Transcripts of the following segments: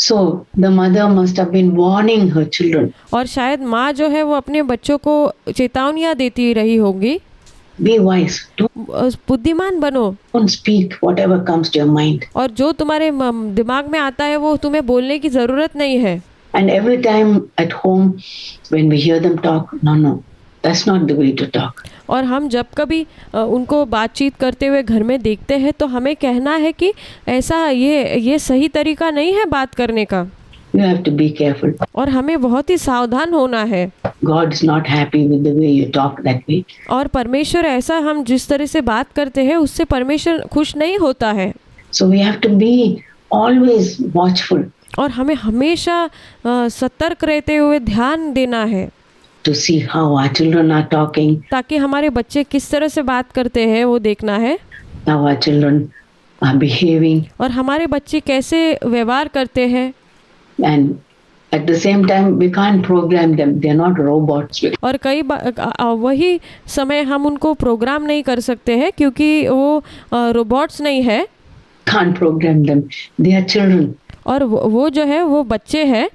So the mother must have been warning her children. और शायद माँ जो है वो अपने बच्चों को चेतावनियाँ देती रही होंगी, Be wise. बुद्धिमान बनो, Don't speak whatever comes to your mind. और जो तुम्हारे दिमाग में आता है वो तुम्हें बोलने की ज़रूरत नहीं है। And every time at home, when we hear them talk, no, that's not the way to talk. और हम जब कभी उनको बातचीत करते हुए घर में देखते हैं तो हमें कहना है कि ऐसा ये सही तरीका नहीं है बात करने का, You have to be careful. और हमें बहुत ही सावधान होना है। God is not happy with the way you talk that way. और परमेश्वर ऐसा हम जिस तरह से बात करते हैं उससे परमेश्वर खुश नहीं होता है। So we have to be always watchful और हमें हमेशा सतर्क रहते हुए ध्यान देना है to see how our children are talking, ताकि हमारे बच्चे किस तरह से बात करते हैं वो देखना है, how our children are behaving, और हमारे बच्चे कैसे व्यवहार करते हैं। and at the same time we can't program them. They're not robots. और कई वही समय हम उनको प्रोग्राम नहीं कर सकते हैं क्योंकि वो रोबोट्स नहीं है, Can't program them. They are children. और वो जो है वो बच्चे हैं,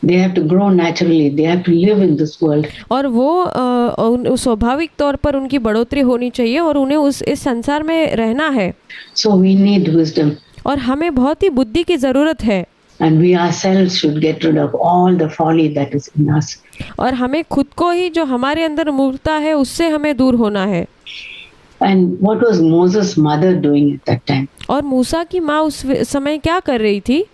They have to grow naturally. They have to live in this world. और वो स्वाभाविक तौर पर उनकी बढ़ोतरी होनी चाहिए और उन्हें इस संसार में रहना है। So we need wisdom. और हमें बहुत ही बुद्धि की ज़रूरत है, And we ourselves should get rid of all the folly that is in us. और हमें खुद को ही जो हमारे अंदर मूर्खता है उससे हमें दूर होना है। And what was Moses' mother doing at that time? और मूसा की माँ उस समय क्या कर रही थी?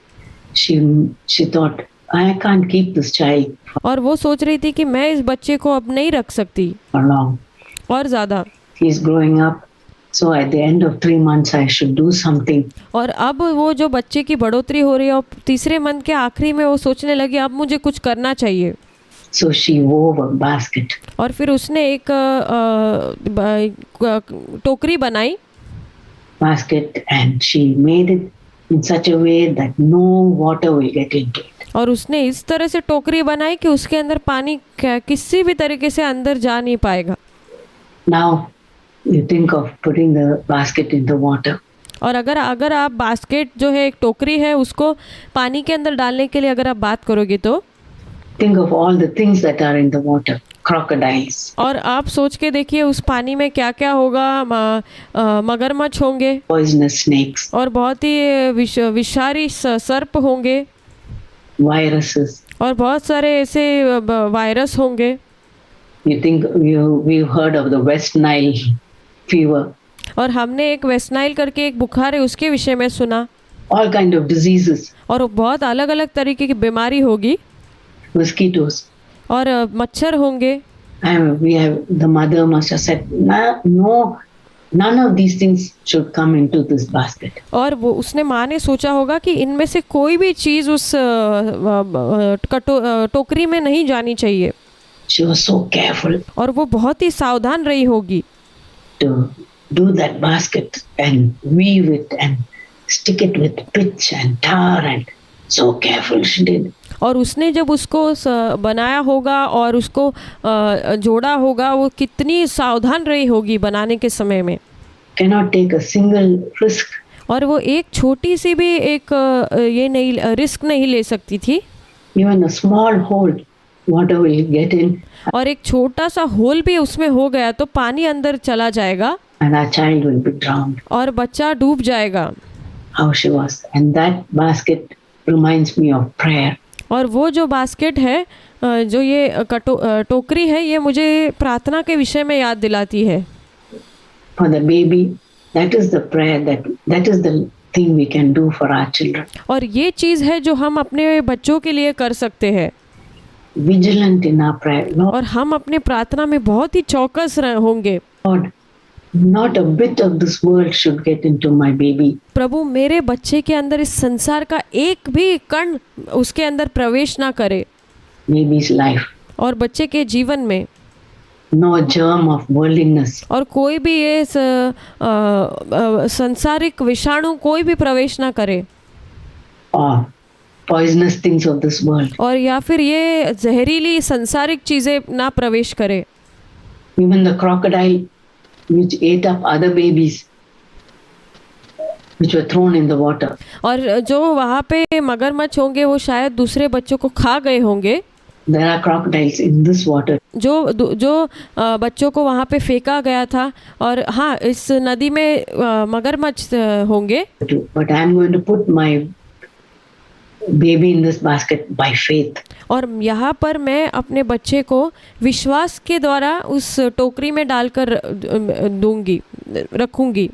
She thought, I can't keep this child और वो सोच रही थी कि मैं इस बच्चे को अब नहीं रख सकती for long. और ज़्यादा, He's growing up. So at the end of 3 months, I should do something. और अब वो जो बच्चे की बढ़ोतरी हो रही है और तीसरे मंथ के आखिरी में वो सोचने लगी अब मुझे कुछ करना चाहिए। So she wove a basket. और फिर उसने एक टोकरी बनाई, Basket, and she made it in such a way that no water will get into it. और उसने इस तरह से टोकरी बनाई कि उसके अंदर पानी किसी भी तरीके से अंदर जा नहीं पाएगा। Now you think of putting the basket in the water. और अगर आप बास्केट जो है एक टोकरी है उसको पानी के अंदर डालने के लिए अगर आप बात करोगे तो Think of all the things that are in the water. Crocodiles, और आप सोच के देखिए उस पानी में क्या क्या होगा, मगरमच्छ होंगे poisonous snakes, और बहुत ही विषारी सर्प होंगे viruses. और बहुत सारे ऐसे वायरस होंगे। You think we've heard of the West Nile fever. और हमने एक वेस्ट नाइल करके एक बुखार है उसके विषय में सुना, All kind of diseases. और बहुत अलग अलग तरीके की बीमारी होगी, Mosquitoes. और मच्छर होंगे। The mother must have said, no, none of these things should come into this basket. और वो उसने माँ ने सोचा होगा कि इनमें से कोई भी चीज़ उस टोकरी में नहीं जानी चाहिए। She was so careful और वो बहुत ही सावधान रही होगी to do that basket and weave it and stick it with pitch and tar, and so careful she did. और उसने जब उसको बनाया होगा और उसको जोड़ा होगा, वो कितनी सावधान रही होगी बनाने के समय में। Cannot take a single risk. और वो एक छोटी सी भी एक रिस्क नहीं ले सकती थी। Even a small hole, water will get in. और एक छोटा सा होल भी उसमें हो गया तो पानी अंदर चला जाएगा And our child will be drowned. और बच्चा डूब जाएगा। How she was. And that basket reminds me of prayer. और वो जो बास्केट है, जो ये टोकरी है, ये मुझे प्रार्थना के विषय में याद दिलाती है। For the baby, that is the prayer, that is the thing we can do for our children. और ये चीज़ है जो हम अपने बच्चों के लिए कर सकते हैं। Vigilant in our prayer. Lord, और हम अपने प्रार्थना में बहुत ही चौकस होंगे। Lord, not a bit of this world should get into my baby. प्रभु मेरे बच्चे के अंदर इस संसार का एक भी कण उसके अंदर प्रवेश ना करे। Baby's life. और बच्चे के जीवन में No germ of worldliness. और कोई भी ये संसारिक विषाणु कोई भी प्रवेश ना करे, Or poisonous things of this world. और या फिर ये जहरीली संसारिक चीज़ें ना प्रवेश करे। Even the crocodile which ate up other babies, which were thrown in the water. और जो वहाँ पे मगरमच्छ होंगे वो शायद दूसरे बच्चों को खा गए होंगे। There are crocodiles in this water. जो बच्चों को वहाँ पे फेंका गया था, और हाँ, इस नदी में मगरमच्छ होंगे। But I am going to put my baby in this basket by faith. और यहाँ पर मैं अपने बच्चे को विश्वास के द्वारा उस टोकरी में डालकर रखूंगी,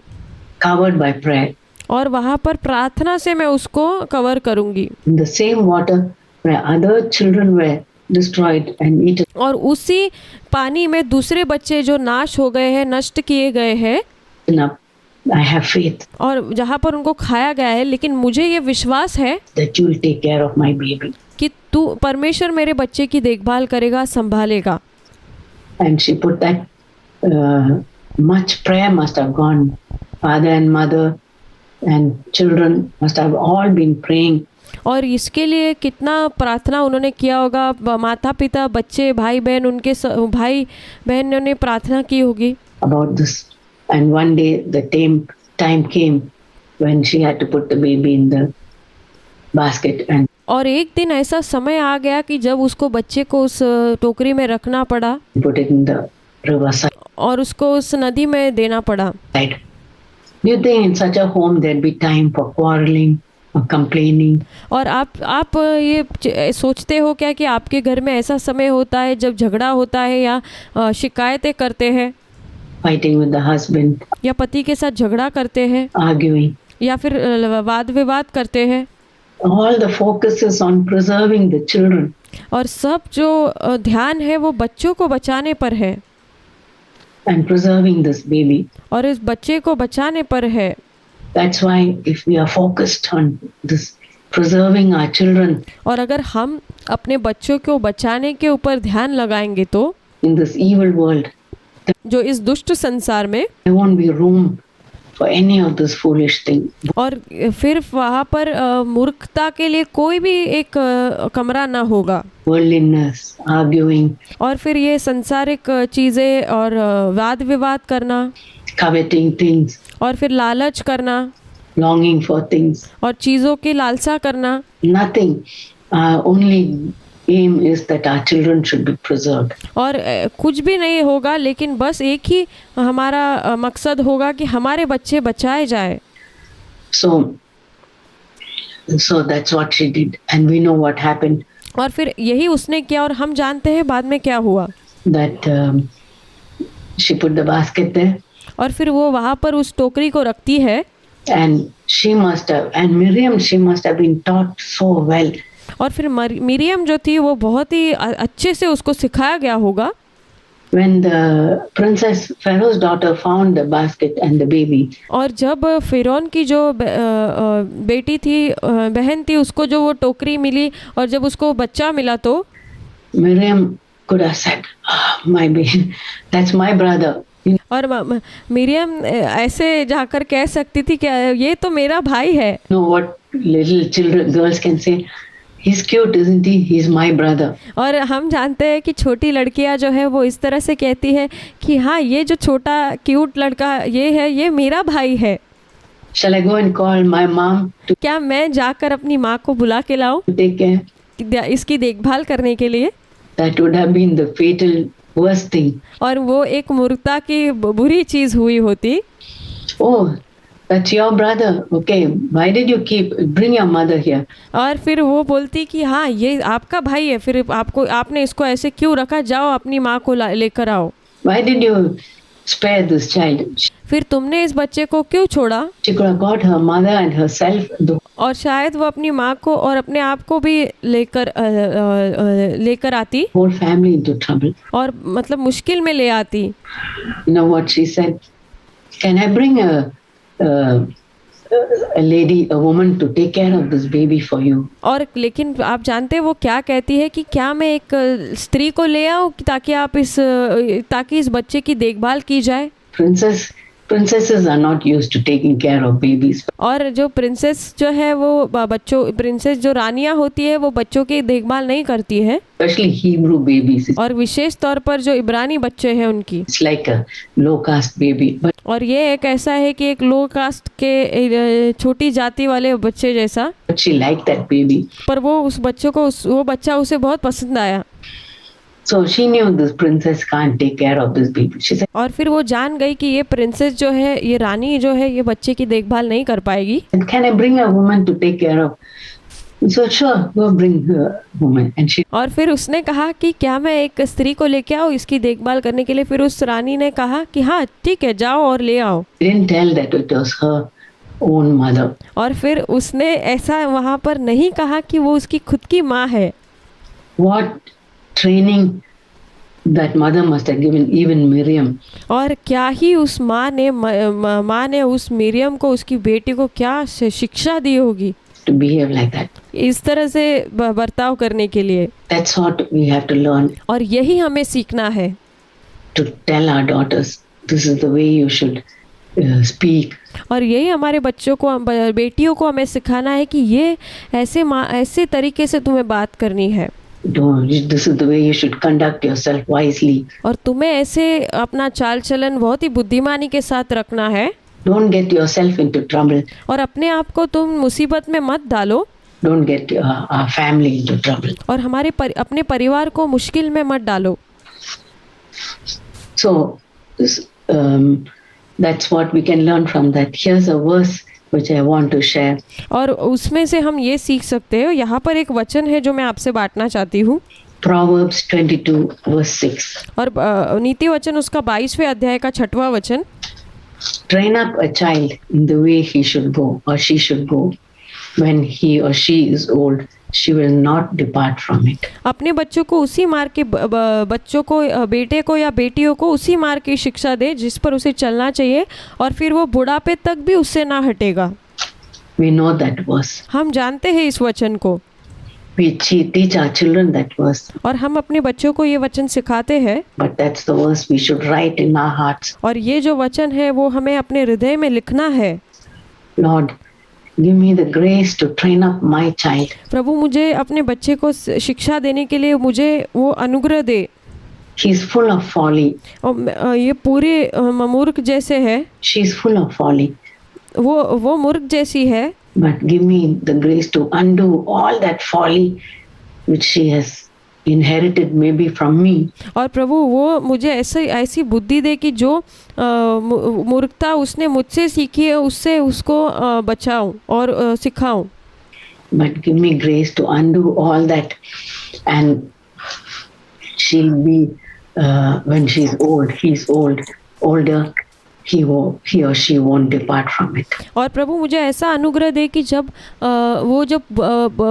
Covered by prayer. और वहाँ पर प्रार्थना से मैं उसको कवर करूंगी। In the same water where other children were destroyed and eaten और उसी पानी में दूसरे बच्चे जो नाश हो गए हैं, नष्ट किए गए हैं, up, I have faith और जहाँ पर उनको खाया गया है, लेकिन मुझे ये विश्वास है that you will take care of my baby. कि तू परमेश्वर मेरे बच्चे की देखभाल करेगा, संभालेगा। And she put that much prayer must have gone. Father and mother and children must have all been praying. और इसके लिए कितना प्रार्थना उन्होंने किया होगा, माता पिता, बच्चे, भाई बहन, उनके भाई बहन ने प्रार्थना की होगी about this. And one day the time came when she had to put the baby in the basket and और एक दिन ऐसा समय आ गया कि जब उसको बच्चे को उस टोकरी में रखना पड़ा put it in the riverside. और उसको उस नदी में देना पड़ा। Do you think in such a home there'd be time for quarreling or complaining? और आप ये सोचते हो क्या कि आपके घर में ऐसा समय होता है जब झगड़ा होता है या शिकायतें करते हैं, Fighting with the husband, या पति के साथ झगड़ा करते हैं, arguing. या फिर वाद विवाद करते हैं? All the focus is on preserving the children. और सब जो ध्यान है वो बच्चों को बचाने पर है, And preserving this baby. और इस बच्चे को बचाने पर है। That's why if we are focused on this preserving our children और अगर हम अपने बच्चों को बचाने के ऊपर ध्यान लगाएंगे तो in this evil world, जो इस दुष्ट संसार में, there won't be room for any of this foolish thing. और फिर वहाँ पर मूर्खता के लिए कोई भी एक कमरा ना होगा। Worldliness, arguing, और फिर ये संसारिक चीज़ें और वाद विवाद करना, coveting things, और फिर लालच करना, longing for things. और चीज़ों की लालसा करना। Nothing. Only aim is that our children should be preserved. और कुछ भी नहीं होगा, लेकिन बस एक ही हमारा मकसद होगा कि हमारे बच्चे बचाए जाए। So that's what she did, and we know what happened. और फिर यही उसने किया, और हम जानते हैं बाद में क्या हुआ। That she put the basket there, और फिर वो वहाँ पर उस टोकरी को रखती है, and Miriam, she must have been taught so well. और फिर मिरियम जो थी वो बहुत ही अच्छे से उसको सिखाया गया होगा। When the princess Pharaoh's daughter found the basket and the baby, और जब फिरौन की जो बेटी थी, बहन थी, उसको जो वो टोकरी मिली और जब उसको बच्चा मिला तो Miriam could have said, my baby, that's my brother. और मिरियम ऐसे जाकर कह सकती थी कि ये तो मेरा भाई है। You know what little girls can say? He's cute, isn't he? He's my brother. और हम जानते हैं कि छोटी लड़कियां जो है वो इस तरह से कहती है कि हाँ, ये जो छोटा क्यूट लड़का ये है, ये मेरा भाई है। Shall I go and call my mom to क्या मैं जाकर अपनी माँ को बुला के लाऊं take care? इसकी देखभाल करने के लिए? That would have been the fatal worst thing. और वो एक मूर्खता की बुरी चीज हुई होती। Oh, that's your brother. Okay, why did you bring your mother here? और फिर वो बोलती कि हाँ, ये आपका भाई है, फिर आपने इसको ऐसे क्यों रखा? जाओ अपनी माँ को लेकर आओ। Why did you spare this child? फिर तुमने इस बच्चे को क्यों छोड़ा? She could have got her mother and herself. और शायद वो अपनी माँ को और अपने आप को भी लेकर आती, whole family into trouble. और मतलब मुश्किल में ले आती। You know what she said? Can I bring a woman to take care of this baby for you? और लेकिन आप जानते हैं वो क्या कहती है कि क्या मैं एक स्त्री को ले आऊं ताकि इस बच्चे की देखभाल की जाए? Princess Princesses are not used to taking care of babies. और जो प्रिंसेस जो है वो बच्चों प्रिंसेस जो रानियां होती है वो बच्चों की देखभाल नहीं करती है, Especially Hebrew babies. और विशेष तौर पर जो इब्रानी बच्चे हैं उनकी। It's like a low caste baby. But और ये एक ऐसा है कि एक लो कास्ट के छोटी जाति वाले बच्चे जैसा, she liked that baby. पर वो उस बच्चों को वो बच्चा उसे बहुत पसंद आया। So she knew this princess can't take care of this baby. She said, और फिर वो जान गई कि ये प्रिंसेस जो है, ये रानी जो है, ये बच्चे की देखभाल नहीं कर पाएगी। can I bring a woman to take care of? So sure, go bring a woman. And she और फिर उसने कहा कि क्या मैं एक स्त्री को लेके आऊँ इसकी देखभाल करने के लिए? फिर उस रानी ने कहा कि हाँ ठीक है, जाओ और ले आओ। didn't tell that it was her own mother. और फिर उसने ऐसा वहाँ पर नहीं कहा कि वो उसकी खुद की माँ है। What training that mother must have given even Miriam. और क्या ही उस माँ ने उस मिरियम को, उसकी बेटी को क्या शिक्षा दी होगी To behave like that. इस तरह से बर्ताव करने के लिए। That's what we have to learn, और यही हमें सीखना है, to tell our daughters, this is the way you should speak. और यही हमारे बच्चों को, बेटियों को हमें सिखाना है कि ये ऐसे तरीके से तुम्हें बात करनी है, This is the way you should conduct yourself wisely. और तुम्हें ऐसे अपना चाल चलन बहुत ही बुद्धिमानी के साथ रखना है। Don't get yourself into trouble. और अपने आप को तुम मुसीबत में मत डालो, Don't get our family into trouble. और अपने परिवार को मुश्किल में मत डालो। So that's what we can learn from that. Here's a verse which I want to share. और उसमें से हम ये सीख सकते हैं, यहाँ पर एक वचन है जो मैं आपसे बांटना चाहती हूँ। Proverbs 22 verse 6. और नीति वचन उसका 22वें अध्याय का 6वां वचन। Train up a child in the way he should go or she should go. When he or she is old, she will not depart from it. अपने बच्चों को उसी मार्ग के बच्चों को, बेटे को या बेटियों को उसी मार्ग की शिक्षा दे जिस पर उसे चलना चाहिए, और फिर वो बुढ़ापे तक भी उससे ना हटेगा। We know that verse. हम जानते हैं इस वचन को, We teach our children that verse. और हम अपने बच्चों को ये वचन सिखाते हैं। But that's the verse we should write in our hearts. और ये जो वचन है वो हमें अपने हृदय में लिखना है। Lord, give me the grace to train up my child. प्रभु मुझे अपने बच्चे को शिक्षा देने के लिए मुझे वो अनुग्रह दे। He is full of folly. और ये पूरे मूर्ख जैसे है, She is full of folly. वो मूर्ख जैसी है, But give me the grace to undo all that folly which she has inherited maybe from me. और प्रभु वो मुझे ऐसी बुद्धि दे कि जो मूर्खता उसने मुझसे सीखी है उससे उसको बचाऊं और सिखाऊं। But give me grace to undo all that, and she'll be when she's old, he's older, he or she won't depart from it. और प्रभु मुझे ऐसा अनुग्रह दे कि जब वो जब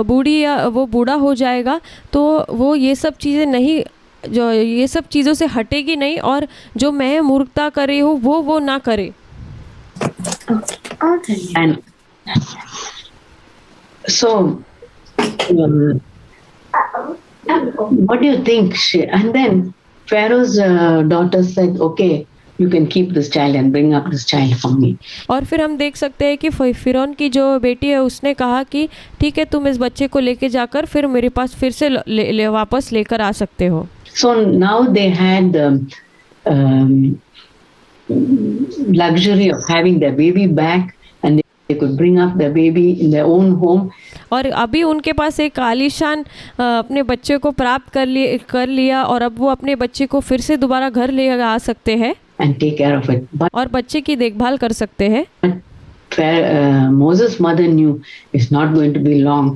बूढ़ी या वो बूढ़ा हो जाएगा तो वो ये सब चीज़ों से हटेगी नहीं, और जो मैं मूर्खता कर रही हूँ वो ना करे। And so what do you think? And then Pharaoh's daughter said, okay, you can keep this child and bring up this child for me. और फिर हम देख सकते हैं कि फिरौन की जो बेटी है उसने कहा कि ठीक है, तुम इस बच्चे को लेके जाकर फिर मेरे पास फिर से वापस लेकर आ सकते हो। So now they had the luxury of having their baby back, and they could bring up their baby in their own home. और अभी उनके पास एक आलीशान अपने बच्चे को प्राप्त कर लिया, और अब वो अपने बच्चे को फिर से दोबारा घर ले आ सकते हैं And take care of it. But और बच्चे की देखभाल कर सकते हैं। Moses' mother knew it's not going to be long.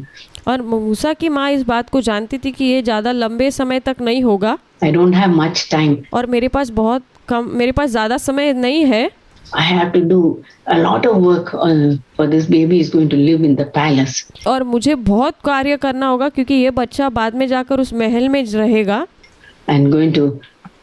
और मूसा की माँ इस बात को जानती थी कि ये ज़्यादा लंबे समय तक नहीं होगा। I don't have much time. और मेरे पास ज़्यादा समय नहीं है। I have to do a lot of work for this baby is going to live in the palace. और मुझे बहुत कार्य करना होगा क्योंकि ये बच्चा बाद में जाकर उस महल में रहेगा।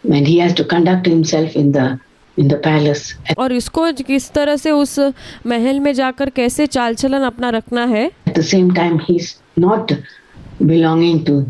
And he has to conduct himself in the palace. और इसको किस तरह से उस महल में जाकर कैसे चाल चलन अपना रखना है। At the same time, he's not belonging to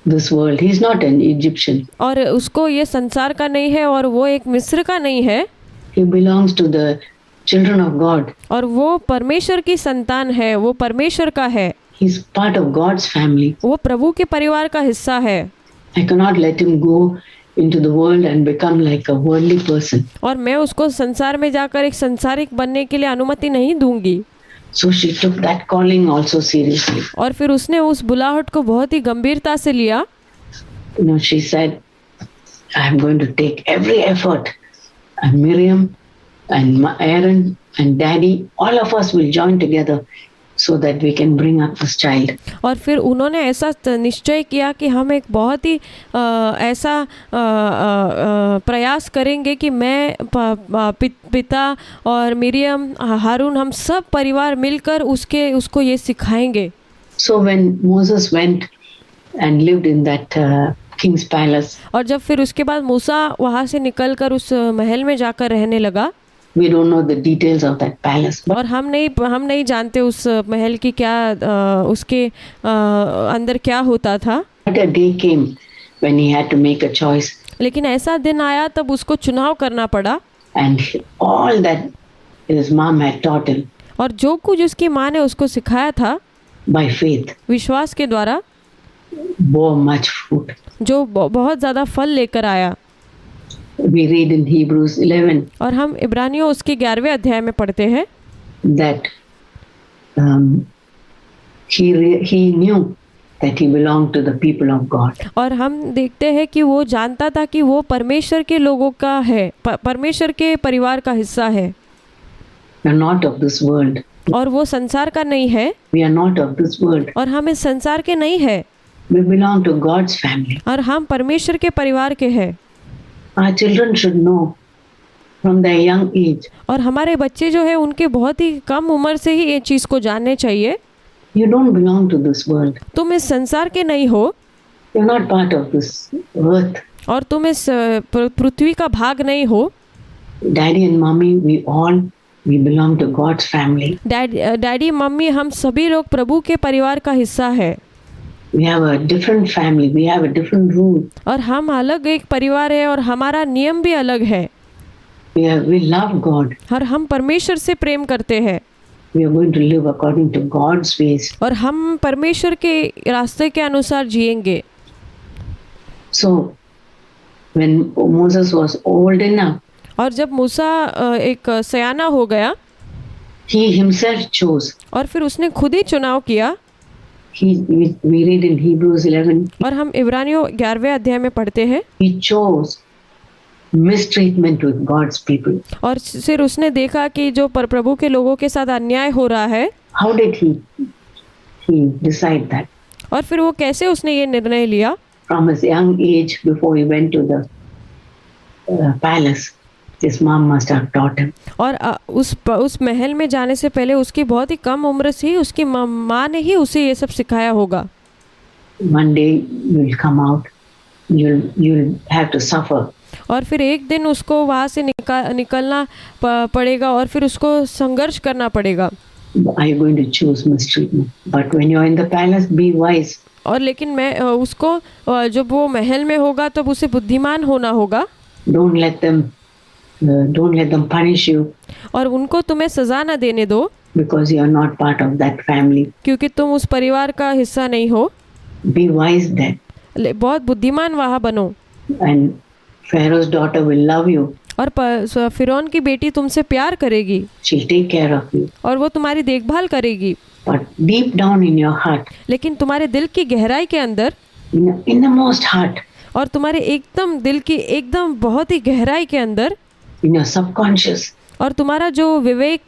this world. He's not an Egyptian. और उसको ये संसार का नहीं है और वो एक मिस्र का नहीं है। He belongs to the children of God. और वो परमेश्वर की संतान है, वो परमेश्वर का है, He's part of God's family. वो प्रभु के परिवार का हिस्सा है। I cannot let him go into the world and become like a worldly person. और मैं उसको संसार में जाकर एक संसारिक बनने के लिए अनुमति नहीं दूंगी। So she took that calling also seriously. और फिर उसने उस बुलाहट को बहुत ही गंभीरता से लिया। You know, she said, I am going to take every effort. And Miriam and Aaron and Daddy, all of us will join together so that we can bring up this child. और फिर उन्होंने ऐसा निश्चय किया कि हम एक बहुत ही ऐसा प्रयास करेंगे कि मैं पिता और मिरियम हारून हम सब परिवार मिलकर उसको ये सिखाएंगे। So when Moses went and lived in that king's palace, और जब फिर उसके बाद मूसा वहाँ से निकलकर उस महल में जाकर रहने लगा, we don't know the details of that palace, but और हम नहीं जानते उस महल की क्या उसके अंदर क्या होता था। a day came when he had to make a choice, लेकिन ऐसा दिन आया तब उसको चुनाव करना पड़ा, and all that his mom had taught him और जो कुछ उसकी माँ ने उसको सिखाया था by faith विश्वास के द्वारा bore much fruit. जो बहुत ज़्यादा फल लेकर आया। We read in Hebrews 11 और हम इब्रानियों उसके 11वें अध्याय में पढ़ते हैं that he knew that he belonged to the people of God. और हम देखते हैं कि वो जानता था कि वो परमेश्वर के लोगों का है, परमेश्वर के परिवार का हिस्सा है। We are not of this world. और वो संसार का नहीं है, We are not of this world. और हम इस संसार के नहीं है, We belong to God's family. और हम परमेश्वर के परिवार के हैं। Our children should know from their young age. और हमारे बच्चे जो है उनके बहुत ही कम उम्र से ही ये चीज़ को जानने चाहिए। You don't belong to this world. तुम इस संसार के नहीं हो, You're not part of this earth. और तुम इस पृथ्वी का भाग नहीं हो। Daddy and mommy, we belong to God's family. Daddy mummy हम सभी लोग प्रभु के परिवार का हिस्सा है। We have a different family. We have a different rule. और हम अलग एक परिवार है और हमारा नियम भी अलग है। We love God. और हम परमेश्वर से प्रेम करते हैं। We are going to live according to God's ways. और हम परमेश्वर के रास्ते के अनुसार जिएंगे। So when Moses was old enough, और जब मूसा एक सयाना हो गया, he himself chose. और फिर उसने खुद ही चुनाव किया। We read in Hebrews 11. और हम इब्रानियों 11वें अध्याय में पढ़ते हैं, He chose mistreatment with God's people. और फिर उसने देखा कि जो प्रभु के लोगों के साथ अन्याय हो रहा है। How did he decide that? और फिर वो कैसे उसने ये निर्णय लिया? From his young age, before he went to the palace, his mom must have taught him. और उस महल में जाने से पहले उसकी बहुत ही कम उम्र से ही उसकी माँ ने ही उसे ये सब सिखाया होगा। One day you'll come out, you'll have to suffer. और फिर एक दिन उसको वहाँ से निकलना पड़ेगा और फिर उसको संघर्ष करना पड़ेगा। Are you going to choose mistreatment? But when you're in the palace, be wise. और लेकिन मैं उसको जब वो महल में होगा तब उसे बुद्धिमान होना होगा। Don't let them punish you. और उनको तुम्हें सजा न देने दो, because you are not part of that family. क्योंकि तुम उस परिवार का हिस्सा नहीं हो। Be wise then. बहुत बुद्धिमान वहाँ बनो। And Pharaoh's daughter will love you. और फिरौन की बेटी तुमसे प्यार करेगी। She'll take care of you. और वो तुम्हारी देखभाल करेगी। But deep down in your heart, लेकिन तुम्हारे दिल की गहराई के अंदर, in the most heart, और तुम्हारे एकदम दिल की एकदम बहुत ही गहराई के अंदर, in your subconscious, और तुम्हारा जो विवेक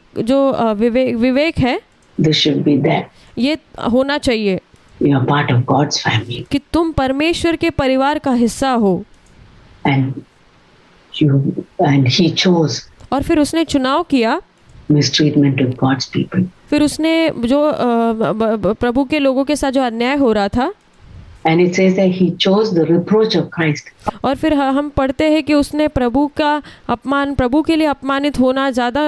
है, this should be there. ये होना चाहिए You are part of God's family. कि तुम परमेश्वर के परिवार का हिस्सा हो। And he chose और फिर उसने चुनाव किया mistreatment of God's people. फिर उसने जो प्रभु के लोगों के साथ जो अन्याय हो रहा था, And it says that he chose the reproach of Christ. और फिर हम पढ़ते हैं कि उसने प्रभु के लिए अपमानित होना ज़्यादा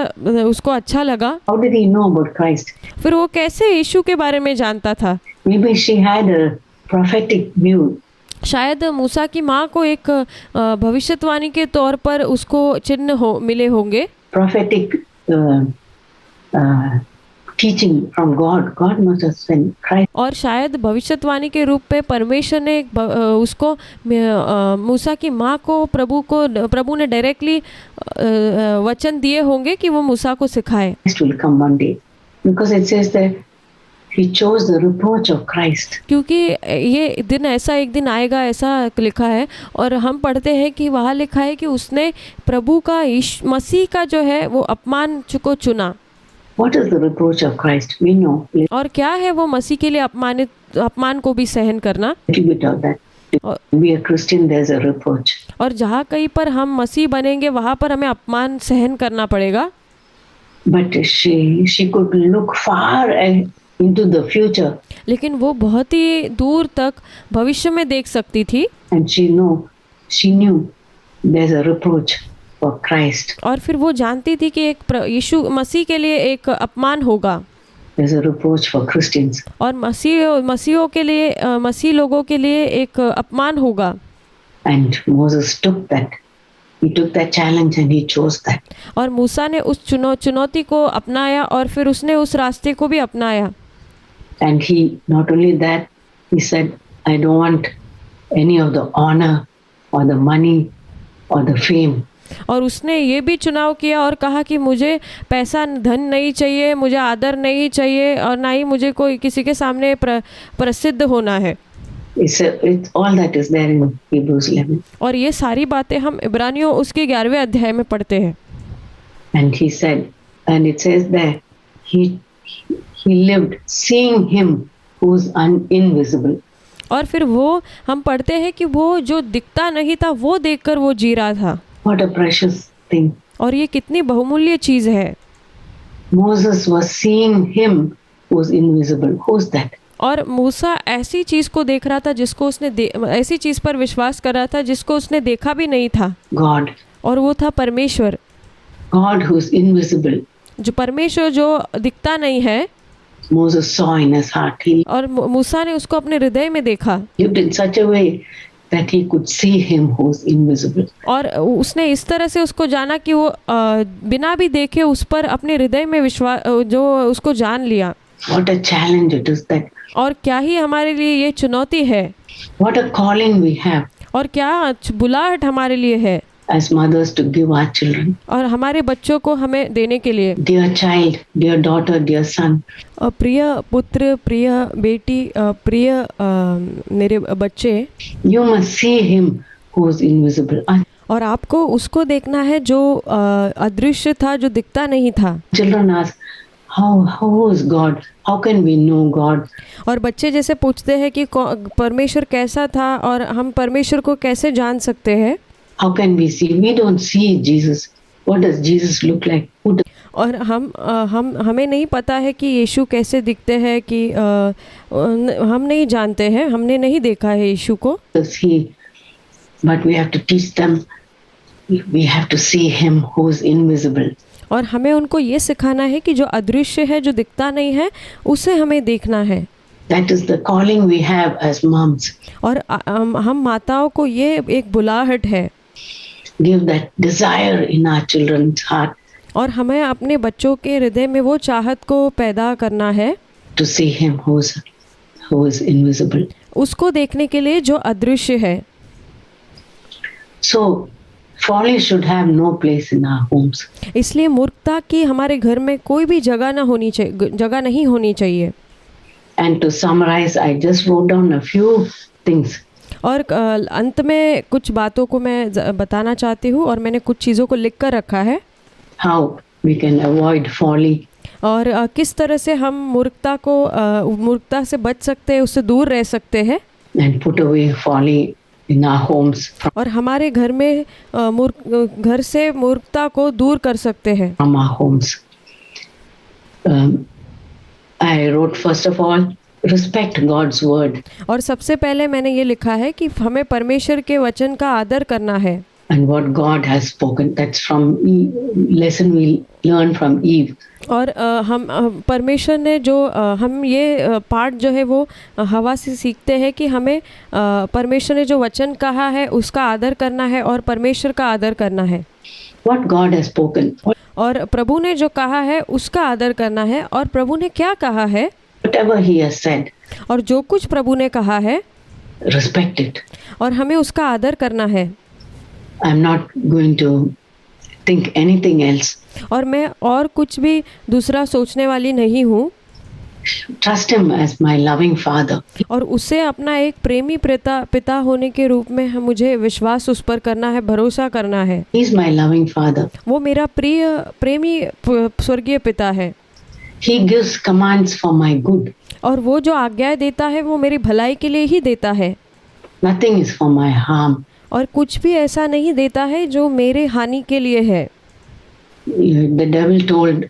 उसको अच्छा लगा। How did he know about Christ? फिर वो कैसे यीशु के बारे में जानता था? Maybe she had a prophetic view. शायद मूसा की माँ को एक भविष्यवाणी के तौर पर उसको चिन्ह मिले होंगे, prophetic teaching from God. God must have sent Christ और शायद भविष्यवाणी के रूप में परमेश्वर ने उसको मूसा की माँ को प्रभु ने डायरेक्टली वचन दिए होंगे कि वो मूसा को सिखाए, will come one day, because it says that he chose the reproach of Christ. क्योंकि ये दिन ऐसा एक दिन आएगा, ऐसा लिखा है। और हम पढ़ते हैं कि वहाँ लिखा है कि उसने प्रभु का मसीह का जो है वो अपमान को चुना। What is the reproach of Christ? We know a और क्या है वो मसीह के लिए अपमान को भी सहन करना। little bit of that. Be a Christian, there's a reproach. और जहाँ कहीं पर हम मसीह बनेंगे वहाँ पर हमें अपमान सहन करना पड़ेगा। But she could look far into the future, लेकिन वो बहुत ही दूर तक भविष्य में देख सकती थी, and she knew there's a reproach for Christ. और फिर वो जानती थी कि एक यीशु मसीह के लिए एक अपमान होगा, There's a reproach for Christians. और मसीहों के लिए मसीह लोगों के लिए एक अपमान होगा। And Moses took that. He took that challenge and he chose that. और मूसा ने उस चुनौती को अपनाया और फिर उसने उस रास्ते को भी अपनाया। And he, not only that, he said, I don't want any of the honor or the money or the fame. और उसने ये भी चुनाव किया और कहा कि मुझे पैसा धन नहीं चाहिए, मुझे आदर नहीं चाहिए, और ना ही मुझे कोई किसी के सामने प्रसिद्ध होना है। It's all that is there in Hebrews 11. और ये सारी बातें हम इब्रानियों उसके 11वें अध्याय में पढ़ते हैं। And he said, and it says there, he lived seeing him who's invisible. और फिर वो हम पढ़ते हैं कि वो जो दिखता नहीं था वो देखकर वो जी रहा था। What a precious thing. और ये कितनी बहुमूल्य चीज़ है। Moses was seeing him who's invisible. Who's that? और मूसा ऐसी चीज़ को देख रहा था जिसको उसने ऐसी चीज़ पर विश्वास कर रहा था जिसको उसने देखा भी नहीं था। God. और वो था परमेश्वर। God who's invisible. जो परमेश्वर जो दिखता नहीं है। Moses saw in his heart. और मूसा ने उसको अपने हृदय में देखा। Lived in such a way that he could see him who's invisible. और उसने इस तरह से उसको जाना कि वो बिना भी देखे उस पर अपने हृदय में विश्वास जो उसको जान लिया। What a challenge it is that. और क्या ही हमारे लिए ये चुनौती है। What a calling we have. और क्या बुलाहट हमारे लिए है। As mothers to give our children. और हमारे बच्चों को हमें देने के लिए। Dear child, dear daughter, dear son. प्रिय पुत्र, प्रिय बेटी, प्रिय मेरे बच्चे। You must see him who is invisible. और आपको उसको देखना है जो अदृश्य था, जो दिखता नहीं था। Children ask, how is God? How can we know God? और बच्चे जैसे पूछते हैं कि परमेश्वर कैसा था और हम परमेश्वर को कैसे जान सकते हैं। How can we see? We don't see Jesus. What does Jesus look like? और हमें नहीं पता है कि यीशु कैसे दिखते हैं, कि हम नहीं जानते हैं, हमने नहीं देखा है यीशु को। But we have to teach them. We have to see him who is invisible. और हमें उनको ये सिखाना है कि जो अदृश्य है, जो दिखता नहीं है, उसे हमें देखना है। That is the calling we have as moms. और हम माताओं को ये एक बुलाहट है। Give that desire in our children's heart. और हमें अपने बच्चों के हृदय में वो चाहत को पैदा करना है। To see him who is invisible. उसको देखने के लिए जो अदृश्य है। So folly should have no place in our homes. इसलिए मूर्खता की हमारे घर में कोई भी जगह नहीं होनी चाहिए। And to summarize, I just wrote down a few things. और अंत में कुछ बातों को मैं बताना चाहती हूँ और मैंने कुछ चीज़ों को लिख कर रखा है। How we can avoid folly. और किस तरह से हम मूर्खता से बच सकते हैं, उससे दूर रह सकते हैं। And put away folly in our homes. और हमारे घर में घर से मूर्खता को दूर कर सकते हैं। From our homes. I wrote first of all, respect God's word. और सबसे पहले मैंने ये लिखा है कि हमें परमेश्वर के वचन का आदर करना है। and what God has spoken. That's from lesson we learn from Eve. और परमेश्वर ने जो हम ये पाठ जो है वो हवा से सीखते हैं कि हमें परमेश्वर ने जो वचन कहा है उसका आदर करना है और परमेश्वर का आदर करना है। What God has spoken. और प्रभु ने जो कहा है उसका आदर करना है। और प्रभु ने क्या कहा है, Whatever He has said, और जो कुछ प्रभु ने कहा है respect it. और हमें उसका आदर करना है। I'm not going to think anything else. और मैं और कुछ भी दूसरा सोचने वाली नहीं हूँ। Trust Him as my loving Father. और उसे अपना एक प्रेमी पिता होने के रूप में मुझे विश्वास उस पर करना है, भरोसा करना है। He's my loving Father. वो मेरा प्रेमी स्वर्गीय पिता है। He gives commands for my good. और वो जो आज्ञाएं देता है वो मेरी भलाई के लिए ही देता है। Nothing is for my harm. और कुछ भी ऐसा नहीं देता है जो मेरे हानि के लिए है। The devil told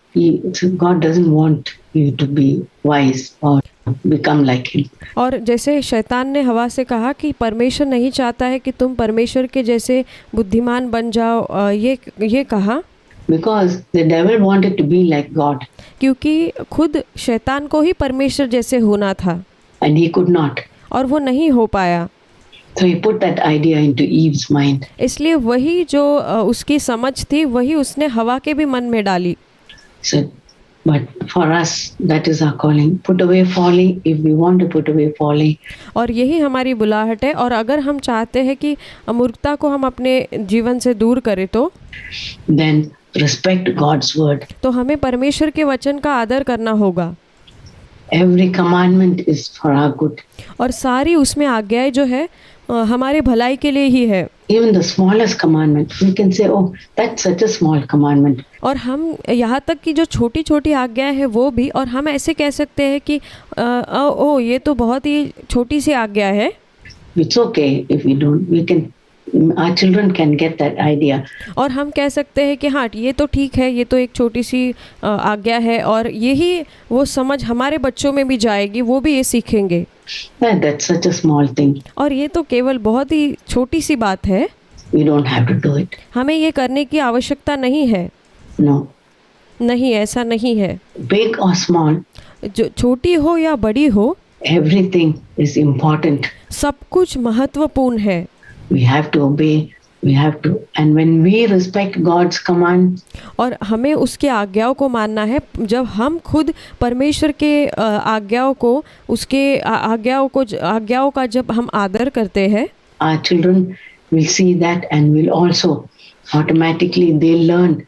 God doesn't want you to be wise or become like him. और जैसे शैतान ने हवा से कहा कि परमेश्वर नहीं चाहता है कि तुम परमेश्वर के जैसे बुद्धिमान बन जाओ, ये कहा Because the devil wanted to be like God क्योंकि खुद शैतान को ही परमेश्वर जैसे होना था and he could not. और वो नहीं हो पाया। So he put that idea into Eve's mind. इसलिए वही जो उसकी समझ थी वही उसने हवा के भी मन में डाली। So, but for us, that is our calling. Put away folly if we want to put away folly. और यही हमारी बुलाहट है। और अगर हम चाहते हैं कि मूर्खता को हम अपने जीवन से दूर करें तो Then respect God's word. तो हमें परमेश्वर के वचन का आदर करना होगा। Every commandment is for our good. और सारी उसमें आज्ञाएं जो है हमारे भलाई के लिए ही है। Even the smallest commandment, we can say, oh, that's such a small commandment. और हम यहाँ तक कि जो छोटी छोटी आज्ञाएं हैं वो भी, और हम ऐसे कह सकते हैं कि ओ ये तो बहुत ही छोटी सी आज्ञा है। It's okay if we don't. Our children can get that idea. और हम कह सकते हैं कि हाँ ये तो ठीक है, ये तो एक छोटी सी आज्ञा है, और यही वो समझ हमारे बच्चों में भी जाएगी, वो भी ये सीखेंगे। That's such a small thing. और ये तो केवल बहुत ही छोटी सी बात है, We don't have to do it. हमें ये करने की आवश्यकता नहीं है। No. नहीं, ऐसा नहीं है। Big or small, जो छोटी हो या बड़ी हो, everything is important. सब कुछ महत्वपूर्ण है। We have to obey. We have to, and when we respect God's command, और हमें उसकी आज्ञाओं को मानना है। जब हम खुद परमेश्वर के आज्ञाओं को, उसके आज्ञाओं का जब हम आदर करते हैं, our children will see that and will also automatically they'll learn.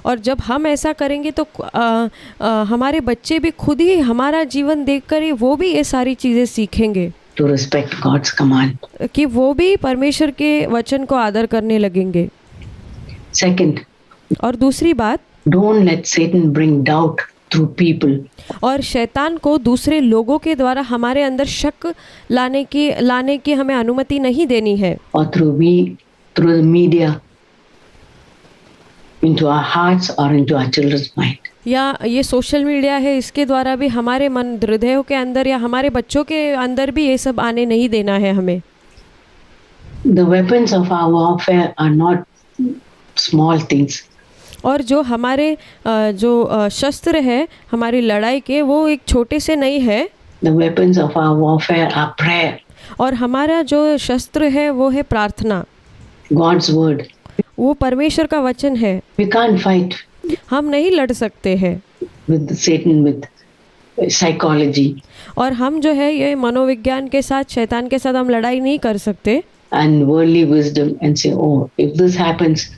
और जब हम ऐसा करेंगे तो हमारे बच्चे भी खुद ही हमारा जीवन देखकर ही वो भी ये सारी चीज़ें सीखेंगे To respect God's command. कि वो भी परमेश्वर के वचन को आदर करने लगेंगे। Second, और दूसरी बात, don't let Satan bring doubt through people. और शैतान को दूसरे लोगों के द्वारा हमारे अंदर शक लाने की हमें अनुमति नहीं देनी है। Or through the media into our hearts or into our children's mind. या ये सोशल मीडिया है, इसके द्वारा भी हमारे मन हृदयों के अंदर या हमारे बच्चों के अंदर भी ये सब आने नहीं देना है हमें। The weapons of our warfare are not small things. और जो हमारे जो शस्त्र है हमारी लड़ाई के, वो एक छोटे से नहीं है। The weapons of our warfare are prayer. और हमारा जो शस्त्र है वो है प्रार्थना, God's word. वो परमेश्वर का वचन है। We can't fight हम नहीं लड़ सकते हैं with Satan with psychology. और हम जो है ये मनोविज्ञान के साथ, शैतान के साथ हम लड़ाई नहीं कर सकते। And worldly wisdom and say, oh, if this happens,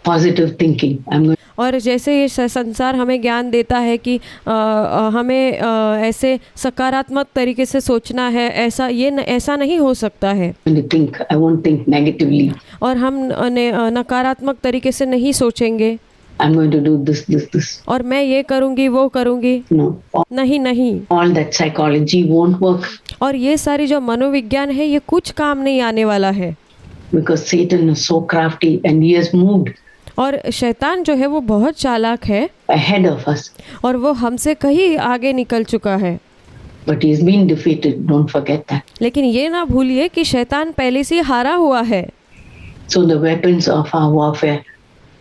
positive thinking. और जैसे ये संसार हमें ज्ञान देता है कि हमें ऐसे सकारात्मक तरीके से सोचना है, ऐसा नहीं हो सकता है। I won't think negatively. और हम नकारात्मक तरीके से नहीं सोचेंगे। I'm going to do this. और मैं ये करूँगी, वो करूँगी। No. नहीं। All that psychology won't work. और ये सारी जो मनोविज्ञान है ये कुछ काम नहीं आने वाला है। Because Satan is so crafty and he has moved. और शैतान जो है वो बहुत चालाक है ahead of us. और वो हमसे कहीं आगे निकल चुका है। But he's been defeated. Don't forget that. लेकिन ये ना भूलिए कि शैतान पहले से हारा हुआ है। So the weapons of our warfare,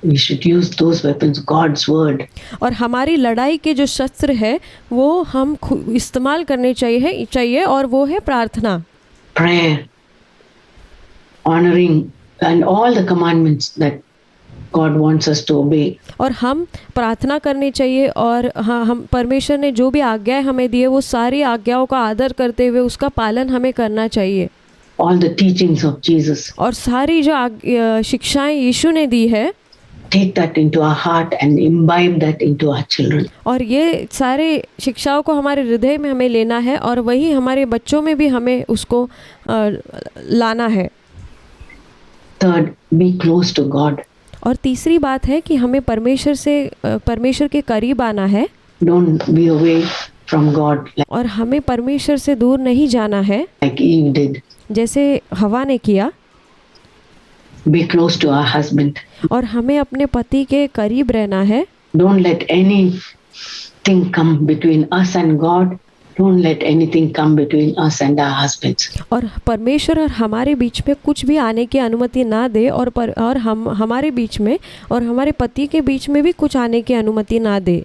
we should use those weapons, God's word, और हमारी लड़ाई के जो शस्त्र है वो हम इस्तेमाल करने चाहिए और वो है प्रार्थना, prayer, honoring, and all the commandments that God wants us to obey. और हम प्रार्थना करनी चाहिए और हाँ, हम परमेश्वर ने जो भी आज्ञाएं हमें दी है वो सारी आज्ञाओं का आदर करते हुए उसका पालन हमें करना चाहिए। All the teachings of Jesus, और सारी जो शिक्षाएं यीशु ने दी है, take that into our heart and imbibe that into our children. और ये सारे शिक्षाओं को हमारे हृदय में हमें लेना है और वही हमारे बच्चों में भी हमें उसको लाना है। Third, be close to God. और तीसरी बात है कि हमें परमेश्वर के करीब आना है। Don't be away from God और हमें परमेश्वर से दूर नहीं जाना है like Eve did. जैसे हवा ने किया। Be close to our husband. और हमें अपने पति के करीब रहना है। Don't let anything come between us and God. Don't let anything come between us and our husbands. और परमेश्वर और हमारे बीच में कुछ भी आने की अनुमति ना दे और हम हमारे बीच में और हमारे पति के बीच में भी कुछ आने की अनुमति ना दे।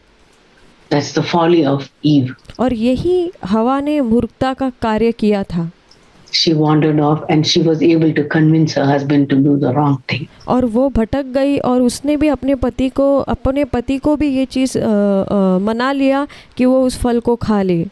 That's the folly of Eve. और यही हवा ने मूर्खता का कार्य किया था। She wandered off and she was able to convince her husband to do the wrong thing. और वो भटक गई और उसने भी अपने पति को भी ये चीज़ मना लिया कि वो उस फल को खा ले।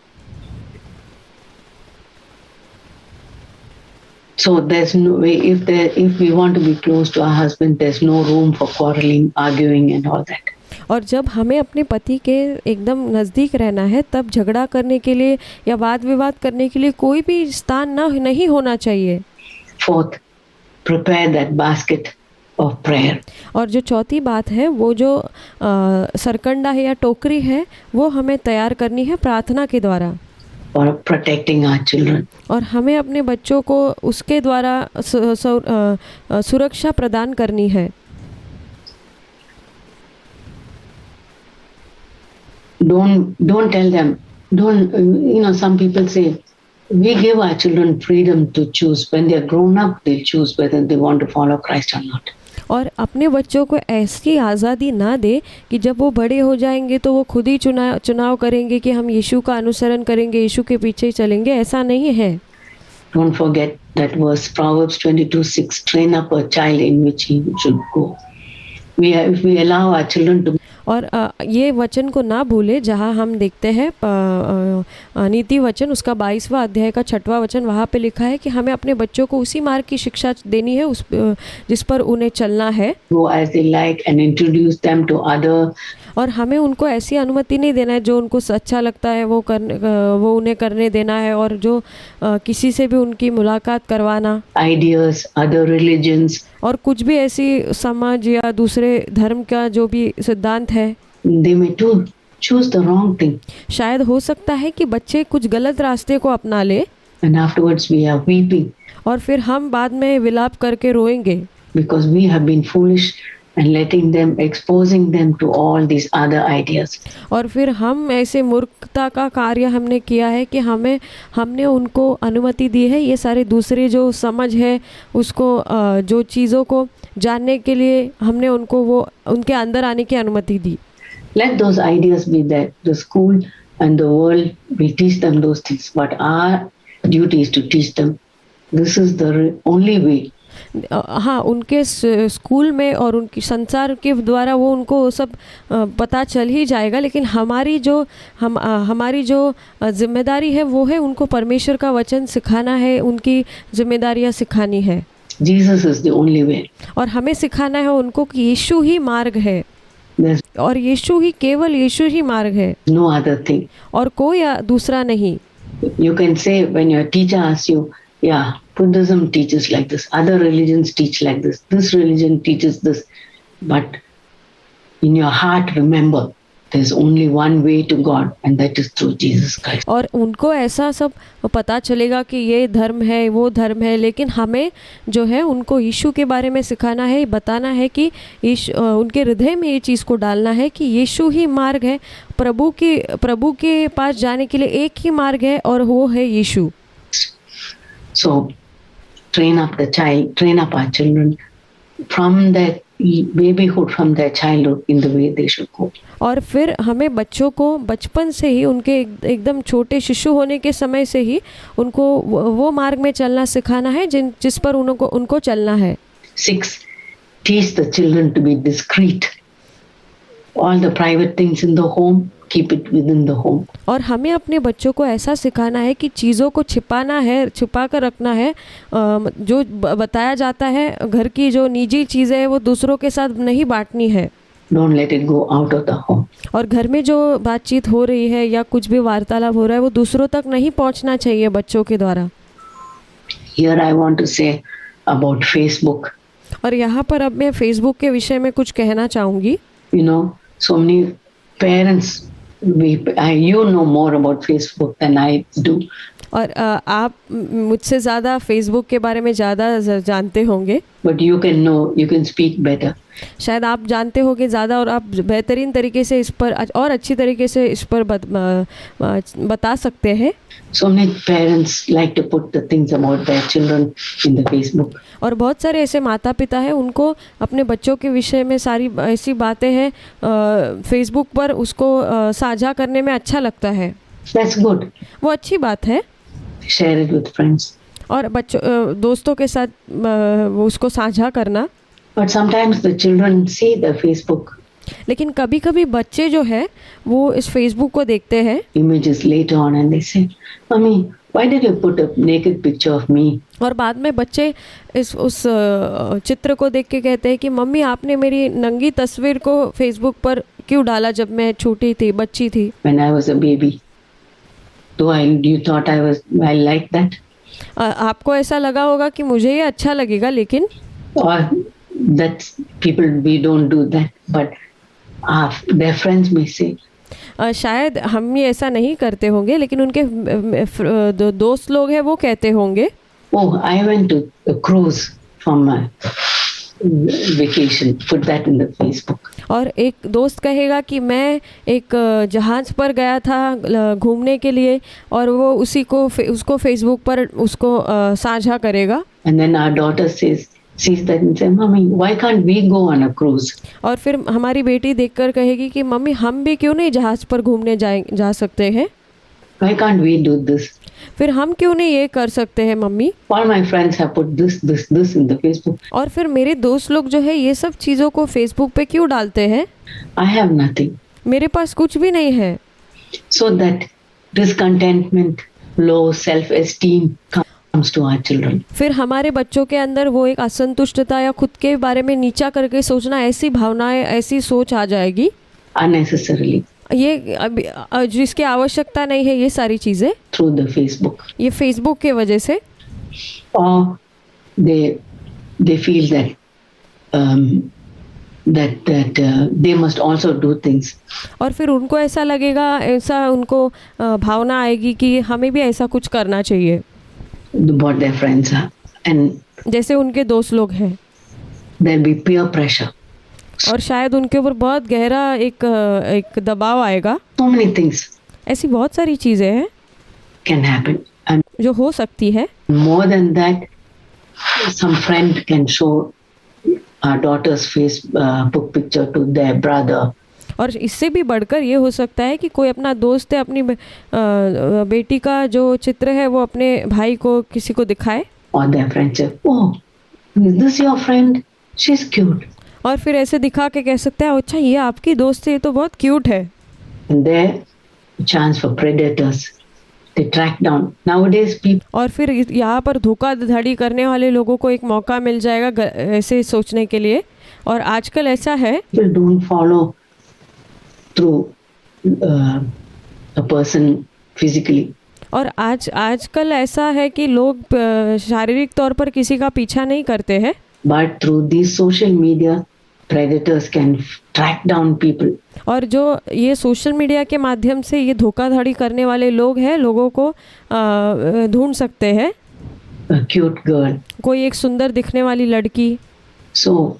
So there's no way, if we want to be close to our husband, there's no room for quarreling, arguing and all that. और जब हमें अपने पति के एकदम नज़दीक रहना है तब झगड़ा करने के लिए या वाद विवाद करने के लिए कोई भी स्थान नहीं होना चाहिए। Fourth, prepare that basket of prayer. और जो चौथी बात है वो जो सरकंडा है या टोकरी है वो हमें तैयार करनी है प्रार्थना के द्वारा। For protecting our children. और हमें अपने बच्चों को उसके द्वारा सुरक्षा प्रदान करनी है। Don't tell them. Some people say we give our children freedom to choose. When they are grown up, they'll choose whether they want to follow Christ or not. और अपने बच्चों को ऐसी आज़ादी ना दे कि जब वो बड़े हो जाएंगे तो वो खुद ही चुनाव करेंगे कि हम यीशु का अनुसरण करेंगे, यीशु के पीछे ही चलेंगे। ऐसा नहीं है। Don't forget that verse, Proverbs 22:6, train up a child in which he should go. If we allow our children to. और ये वचन को ना भूले जहाँ हम देखते हैं नीति वचन उसका 22वां अध्याय का 6वां वचन, वहाँ पे लिखा है कि हमें अपने बच्चों को उसी मार्ग की शिक्षा देनी है जिस पर उन्हें चलना है। Go as they like and introduce them to other. और हमें उनको ऐसी अनुमति नहीं देना है जो उनको अच्छा लगता है वो उन्हें करने देना है और जो किसी से भी उनकी मुलाकात करवाना। Ideas, other religions. और कुछ भी ऐसी समाज या दूसरे धर्म का जो भी सिद्धांत है। They may too choose the wrong thing. शायद हो सकता है कि बच्चे कुछ गलत रास्ते को अपना ले। And afterwards we are weeping. और फिर हम बाद में विलाप करके रोएंगे। Because we have been foolish and exposing them to all these other ideas. और फिर हम ऐसे मूर्खता का कार्य हमने किया है कि हमने उनको अनुमति दी है ये सारे दूसरे जो समझ है उसको जो चीज़ों को जानने के लिए हमने उनको वो उनके अंदर आने की अनुमति दी। Let those ideas be there. The school and the world will teach them those things, but our duty is to teach them. This is the only way. हाँ, उनके स्कूल में और उनकी संसार के द्वारा वो उनको सब पता चल ही जाएगा, लेकिन हमारी जो जिम्मेदारी है वो है उनको परमेश्वर का वचन सिखाना है, उनकी जिम्मेदारियाँ सिखानी है। Jesus is the only way. और हमें सिखाना है उनको कि यीशु ही मार्ग है। There's और केवल यीशु ही मार्ग है, no other thing. और कोई दूसरा नहीं। You can say when your teacher asks you, yeah, Buddhism teaches like this, other religions teach like this religion teaches this, but in your heart remember there's only one way to God and that is through Jesus Christ. और उनको ऐसा सब पता चलेगा कि ये धर्म है वो धर्म है, लेकिन हमें जो है उनको यीशु के बारे में सिखाना है, बताना है कि उनके हृदय में ये चीज़ को डालना है कि यीशु ही मार्ग है, प्रभु के पास जाने के लिए एक ही मार्ग है और वो है यीशु। So train up our children from their babyhood, from their childhood, in the way they should go. और फिर हमें बच्चों को बचपन से ही उनके एकदम छोटे शिशु होने के समय से ही उनको वो मार्ग में चलना सिखाना है जिस पर उनको चलना है। 6, teach the children to be discreet. All the private things in the home, keep it within the home. और हमें अपने बच्चों को ऐसा सिखाना है कि चीज़ों को छिपाना है, छिपा कर रखना है। जो बताया जाता है घर की जो निजी चीज़ें हैं वो दूसरों के साथ नहीं बांटनी है। Don't let it go out of the home. और घर में जो बातचीत हो रही है या कुछ भी वार्तालाप हो रहा है वो दूसरों तक नहीं पहुंचना चाहिए बच्चों के द्वारा। Here I want to say about Facebook. और यहाँ पर अब मैं फेसबुक के विषय में कुछ कहना चाहूँगी। You know, so many parents, you know more about Facebook than I do. और आप मुझसे ज़्यादा फेसबुक के बारे में ज़्यादा जानते होंगे। But you can know, you can speak better. शायद आप जानते होंगे ज़्यादा और आप बेहतरीन तरीके से इस पर और अच्छी तरीके से इस पर बता सकते हैं। So many parents like to put the things about their children in the Facebook. और बहुत सारे ऐसे माता पिता हैं उनको अपने बच्चों के विषय में सारी ऐसी बातें हैं फेसबुक पर उसको साझा करने में अच्छा लगता है। That's good. वो अच्छी बात है। Share it with friends. और बच्चों दोस्तों के साथ उसको साझा करना। But sometimes the children see the Facebook लेकिन कभी कभी बच्चे जो है वो इस फेसबुक को देखते हैं images later on and they say, "Mommy, why did you put a naked picture of me?" और बाद में बच्चे उस चित्र को देख के कहते हैं कि मम्मी आपने मेरी नंगी तस्वीर को फेसबुक पर क्यों डाला जब मैं छोटी थी, बच्ची थी। When I was a baby. You thought I liked that? आपको ऐसा लगा होगा कि मुझे ये अच्छा लगेगा लेकिन Or that people, we don't do that, but their friends may say, शायद हम ये ऐसा नहीं करते होंगे लेकिन उनके दोस्त लोग हैं वो कहते होंगे, "Oh, I went to a cruise from my vacation, put that in the Facebook." और एक दोस्त कहेगा कि मैं एक जहाज़ पर गया था घूमने के लिए और वो उसको फेसबुक पर उसको साझा करेगा। And then our daughter sees that and says, "Mommy, why can't we go on a cruise?" और फिर हमारी बेटी देखकर कहेगी कि मम्मी हम भी क्यों नहीं जहाज़ पर घूमने जा सकते हैं। Why can't we do this? फिर हम क्यों नहीं ये कर सकते हैं mummy. All my friends have put this in the Facebook. और फिर मेरे दोस्त लोग जो है ये सब चीज़ों को फेसबुक पे क्यों डालते हैं। I have nothing. मेरे पास कुछ भी नहीं है। So that discontentment, low self-esteem comes to our children. फिर हमारे बच्चों के अंदर वो एक असंतुष्टता या खुद के बारे में नीचा करके सोचना, ऐसी भावनाएं, ऐसी सोच आ जाएगी Unnecessarily. ये जिसकी आवश्यकता नहीं है ये सारी चीज़ें through the Facebook. ये फेसबुक के वजह से। Or they feel that they must also do things. और फिर उनको ऐसा लगेगा, ऐसा उनको भावना आएगी कि हमें भी ऐसा कुछ करना चाहिए What their friends are. And जैसे उनके दोस्त लोग हैं। there'll be peer pressure. और शायद उनके ऊपर बहुत गहरा एक दबाव आएगा। So many things ऐसी बहुत सारी चीज़ें हैं can happen. And जो हो सकती है। more than that, some friend can show our daughter's Facebook picture to their brother. और इससे भी बढ़कर ये हो सकता है कि कोई अपना दोस्त है अपनी बेटी का जो चित्र है वो अपने भाई को किसी को दिखाए। Or their friend say, "Oh, is this your friend? She's cute." और फिर ऐसे दिखा के कह सकते हैं अच्छा ये आपकी दोस्त है, ये तो बहुत क्यूट है। And there, chance for predators. They track down. Nowadays, people. और फिर यहाँ पर धोखाधड़ी करने वाले लोगों को एक मौका मिल जाएगा ऐसे सोचने के लिए। और आजकल ऐसा है People don't follow through a person physically. और आजकल ऐसा है कि लोग शारीरिक तौर पर किसी का पीछा नहीं करते हैं। But through these social media, predators can track down people. और जो ये सोशल मीडिया के माध्यम से ये धोखाधड़ी करने वाले लोग हैं लोगों को ढूंढ सकते हैं। A cute girl. कोई एक सुंदर दिखने वाली लड़की। So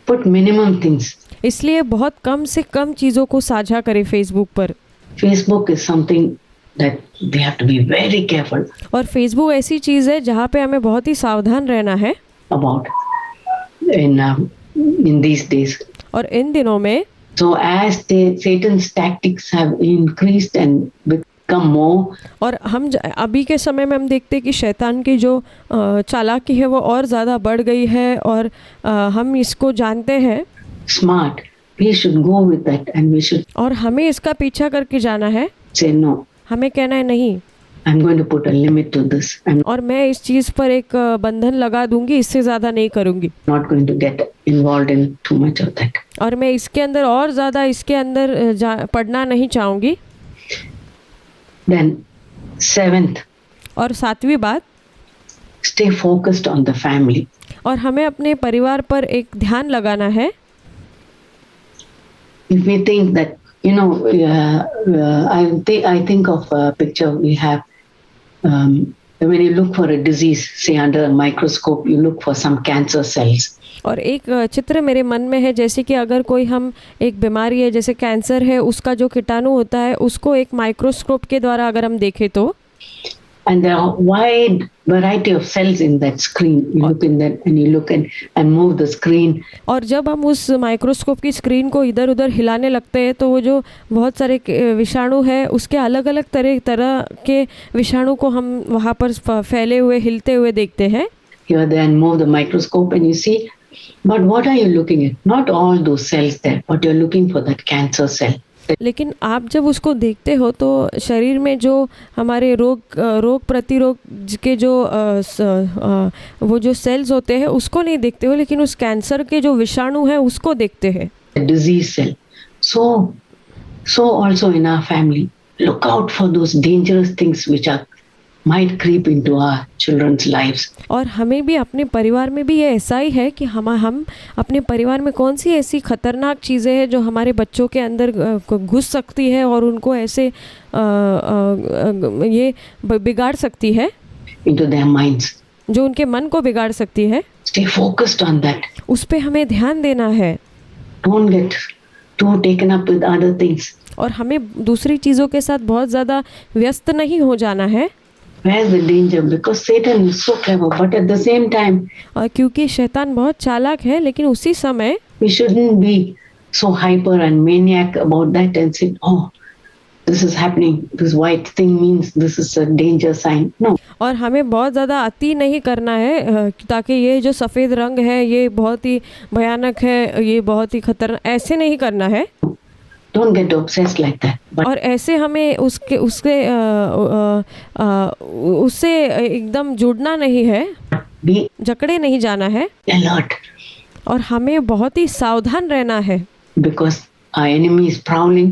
put minimum things. इसलिए बहुत कम से कम चीज़ों को साझा करें फेसबुक पर। Facebook is something that we have to be very careful और फेसबुक ऐसी चीज़ है जहाँ पे हमें बहुत ही सावधान रहना है about. in these days. और इन दिनों में So as Satan's tactics have increased and become more, और अभी के समय में हम देखते हैं कि शैतान की जो चालाकी है वो और ज़्यादा बढ़ गई है और हम इसको जानते हैं smart, we should go with that and we should और हमें इसका पीछा करके जाना है। say no. हमें कहना है नहीं, I'm going to put a limit to this. I'm और मैं इस चीज़ पर एक बंधन लगा दूंगी, इससे ज़्यादा नहीं करूंगी not going to get involved in too much of that. और मैं इसके अंदर और ज़्यादा इसके अंदर पढ़ना नहीं चाहूँगी। Then, seventh, और सातवीं बात, stay focused on the family. और हमें अपने परिवार पर एक ध्यान लगाना है। If we think that, you know, I think of a picture we have. When you look for a disease, say under a microscope, you look for some cancer cells. और एक चित्र मेरे मन में है, जैसे कि अगर कोई हम एक बीमारी है जैसे कैंसर है, उसका जो कीटाणु होता है उसको एक माइक्रोस्कोप के द्वारा अगर हम देखें तो And there are wide variety of cells in that screen. You look in that and you look and move the screen. और जब हम उस माइक्रोस्कोप की स्क्रीन को इधर उधर हिलाने लगते हैं तो वो जो बहुत सारे विषाणु है उसके अलग अलग तरह के विषाणु को हम वहाँ पर फैले हुए हिलते हुए देखते हैं। Here then move the microscope and you see, but what are you looking at? Not all those cells there, but you're looking for that cancer cell. लेकिन आप जब उसको देखते हो तो शरीर में जो हमारे रोग प्रतिरोध के जो वो जो सेल्स होते हैं उसको नहीं देखते हो, लेकिन उस कैंसर के जो विषाणु है उसको देखते हैं। Disease cell. So also in our family, look out for those dangerous things which might creep into our children's lives. और हमें भी अपने परिवार में भी ये ऐसा ही है कि हम अपने परिवार में कौन सी ऐसी खतरनाक चीज़ें हैं जो हमारे बच्चों के अंदर घुस सकती है और उनको ऐसे ये बिगाड़ सकती है, into their minds. जो उनके मन को बिगाड़ सकती है। Stay focused on that. उस पे हमें ध्यान देना है। Don't get too taken up with other things. और हमें दूसरी चीज़ों के साथ बहुत ज़्यादा व्यस्त नहीं हो जाना है। Where's the danger? Because Satan is so clever, but at the same time, और क्योंकि शैतान बहुत चालाक है, लेकिन उसी समय we shouldn't be so hyper and maniac about that and say, oh, this is happening. This white thing means this is a danger sign. No. और हमें बहुत ज़्यादा अति नहीं करना है ताकि ये जो सफ़ेद रंग है ये बहुत ही भयानक है, ये बहुत ही खतरनाक, ऐसे नहीं करना है। Don't get obsessed like that. But और ऐसे हमें उससे एकदम जुड़ना नहीं है, be जकड़े नहीं जाना है alert और हमें बहुत ही सावधान रहना है, because our enemy is prowling.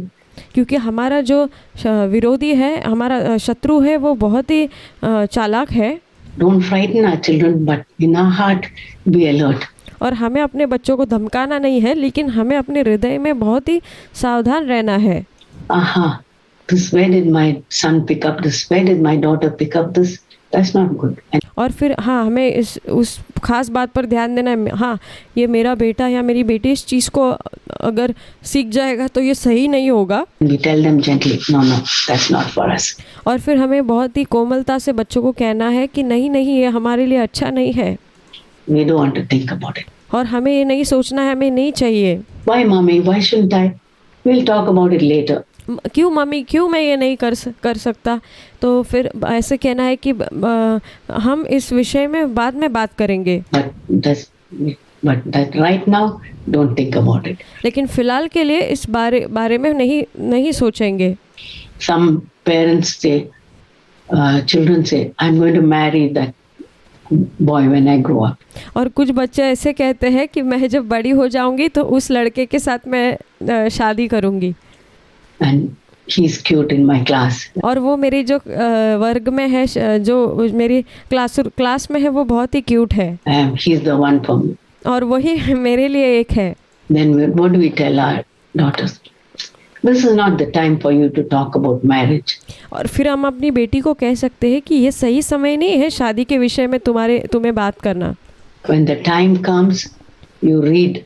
क्योंकि हमारा जो विरोधी है, हमारा शत्रु है, वो बहुत ही चालाक है। Don't frighten our children, but in our heart, be alert. और हमें अपने बच्चों को धमकाना नहीं है, लेकिन हमें अपने हृदय में बहुत ही सावधान रहना है। Aha, this, where did my son pick up this? Where did my daughter pick up this? That's not good. And और फिर हाँ, हमें उस खास बात पर ध्यान देना है। हाँ, ये मेरा बेटा या मेरी बेटी इस चीज़ को अगर सीख जाएगा तो ये सही नहीं होगा। we tell them gently, no, that's not for us. और फिर हमें बहुत ही कोमलता से बच्चों को कहना है कि नहीं ये हमारे लिए अच्छा नहीं है। We don't want to think about it. और हमें ये नहीं सोचना है, हमें नहीं चाहिए। Why, mommy? Why shouldn't I? We'll talk about it later. क्यों मम्मी, क्यों मैं ये नहीं कर सकता? तो फिर ऐसे कहना है कि हम इस विषय में बाद में बात करेंगे। But that right now, don't think about it. लेकिन फिलहाल के लिए इस बारे में नहीं सोचेंगे। Some parents say, children say, I'm going to marry that boy when I grow up. और कुछ बच्चे ऐसे कहते हैं कि मैं जब बड़ी हो जाऊंगी तो उस लड़के के साथ मैं शादी करूंगी। And he's cute in my class. और वो मेरी जो वर्ग में है, जो मेरी क्लास में है, वो बहुत ही क्यूट है। He's the one for me. और वही मेरे लिए एक है। Then what do we tell our daughters? This is not the time for you to talk about marriage. और फिर हम अपनी बेटी को कह सकते हैं कि ये सही समय नहीं है शादी के विषय में तुम्हें बात करना। When the time comes, you read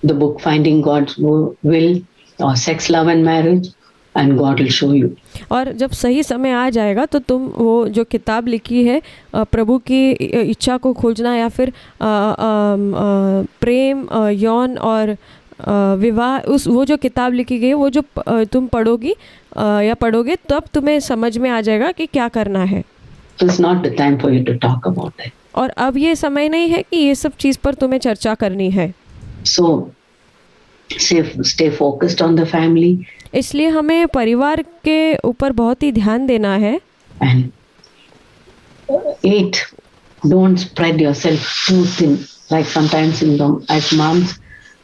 the book Finding God's Will or Sex, Love and Marriage, and God will show you. और जब सही समय आ जाएगा तो तुम वो जो किताब लिखी है प्रभु की इच्छा को खोजना या फिर प्रेम यौन और विवाह, उस वो जो किताब लिखी गई है वो जो तुम पढ़ोगी या पढ़ोगे तब तुम्हें समझ में आ जाएगा कि क्या करना है। It's not the time for you to talk about that. और अब ये समय नहीं है कि ये सब चीज़ पर तुम्हें चर्चा करनी है। So stay focused on the family. इसलिए हमें परिवार के ऊपर बहुत ही ध्यान देना है। And 8, don't spread yourself too thin. Like sometimes as moms,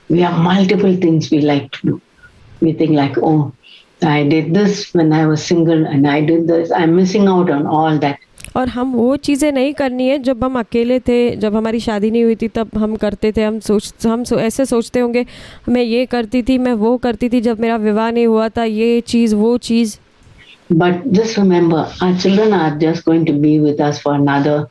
we have multiple things we like to do. We think like, oh, I did this when I was single and I did this. I'm missing out on all that. और हम वो चीज़ें नहीं करनी है जब हम अकेले थे, जब हमारी शादी नहीं हुई थी तब हम करते थे। ऐसे सोचते होंगे मैं ये करती थी, मैं वो करती थी, जब मेरा विवाह नहीं हुआ था, ये चीज़ वो चीज़। But just remember, our children are just going to be with us for another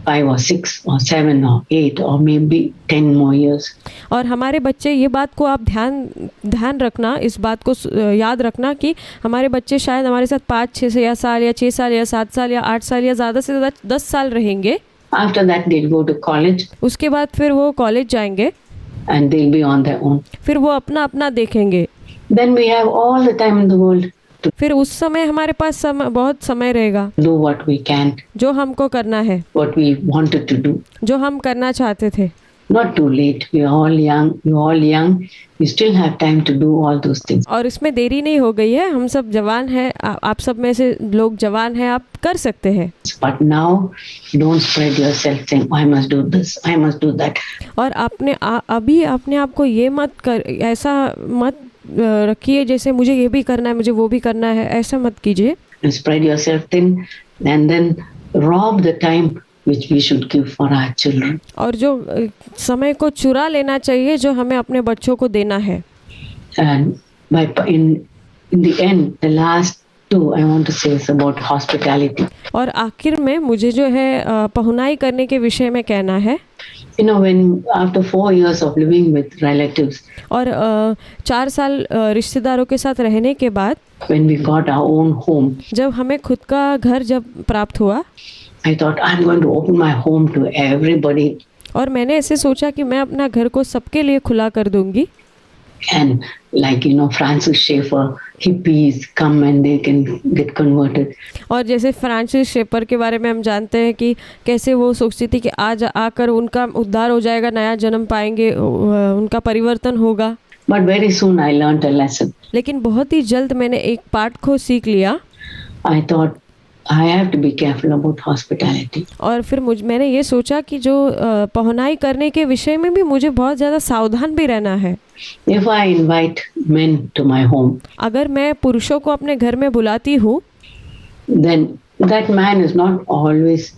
5 or 6 or 7 or 8 or maybe 10 more years. और हमारे बच्चे, ये बात को आप ध्यान रखना, इस बात को याद रखना कि हमारे बच्चे शायद हमारे साथ 5-6 साल या 6 साल या 7 साल या 8 साल या ज़्यादा से ज़्यादा 10 साल रहेंगे। After that they'll go to college. उसके बाद फिर वो कॉलेज जाएंगे and they'll be on their own. फिर वो अपना अपना देखेंगे। Then we have all the time in the world to फिर उस समय हमारे पास बहुत समय रहेगा do what we can, जो हमको करना है, what we wanted to do. जो हम करना चाहते थे। Not too late. We are all young. You're all young. You still have time to do all those things. और इसमें देरी नहीं हो गई है, हम सब जवान हैं, आप सब में से लोग जवान हैं, आप कर सकते हैं। But now, don't spread yourself saying, I must do this, I must do that. और अभी अपने आप को ये ऐसा मत रखिए जैसे मुझे ये भी करना है, मुझे वो भी करना है, ऐसा मत कीजिए। And spread yourself thin and then rob the time which we should give for our children. और जो समय को चुरा लेना चाहिए जो हमें अपने बच्चों को देना है। And in the end, the last 2 I want to say is about hospitality. और आखिर में मुझे जो है पहुनाई करने के विषय में कहना है। You know, when after 4 years of living with relatives, और 4 साल रिश्तेदारों के साथ रहने के बाद, when we got our own home, जब हमें खुद का घर जब प्राप्त हुआ, I thought I'm going to open my home to everybody. और मैंने ऐसे सोचा कि मैं अपना घर को सबके लिए खुला कर दूंगी। And like, you know, Francis Schaeffer, hippies come and they can get converted. और जैसे फ्रांसिस शेफर के बारे में हम जानते हैं कि कैसे वो सोचती थी कि आज आकर उनका उद्धार हो जाएगा, नया जन्म पाएंगे, उनका परिवर्तन होगा। But very soon I learned a lesson. लेकिन बहुत ही जल्द मैंने एक पाठ को सीख लिया। I thought I have to be careful about hospitality. और फिर मैंने ये सोचा कि जो पहुनाई करने के विषय में भी मुझे बहुत ज़्यादा सावधान भी रहना है। If I invite men to my home, अगर मैं पुरुषों को अपने घर में बुलाती हूँ, then that man is not always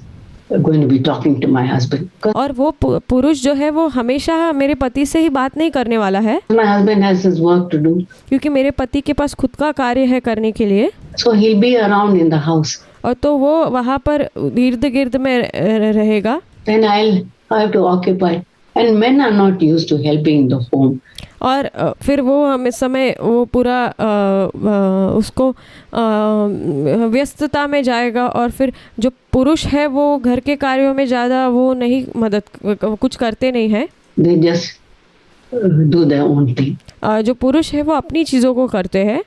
going to be talking to my husband. और वो पुरुष जो है वो हमेशा मेरे पति से ही बात नहीं करने वाला है, My husband has his work to do. क्योंकि मेरे पति के पास खुद का कार्य है करने के लिए। So he'll be around in the house. और तो वो वहाँ पर इर्द गिर्द में रहेगा। Then I'll have to occupy. And men are not used to helping the home. और फिर वो हमें समय वो पूरा उसको व्यस्तता में जाएगा, और फिर जो पुरुष है वो घर के कार्यों में ज़्यादा वो नहीं कुछ करते नहीं हैं। They just do their own thing. जो पुरुष है वो अपनी चीज़ों को करते हैं।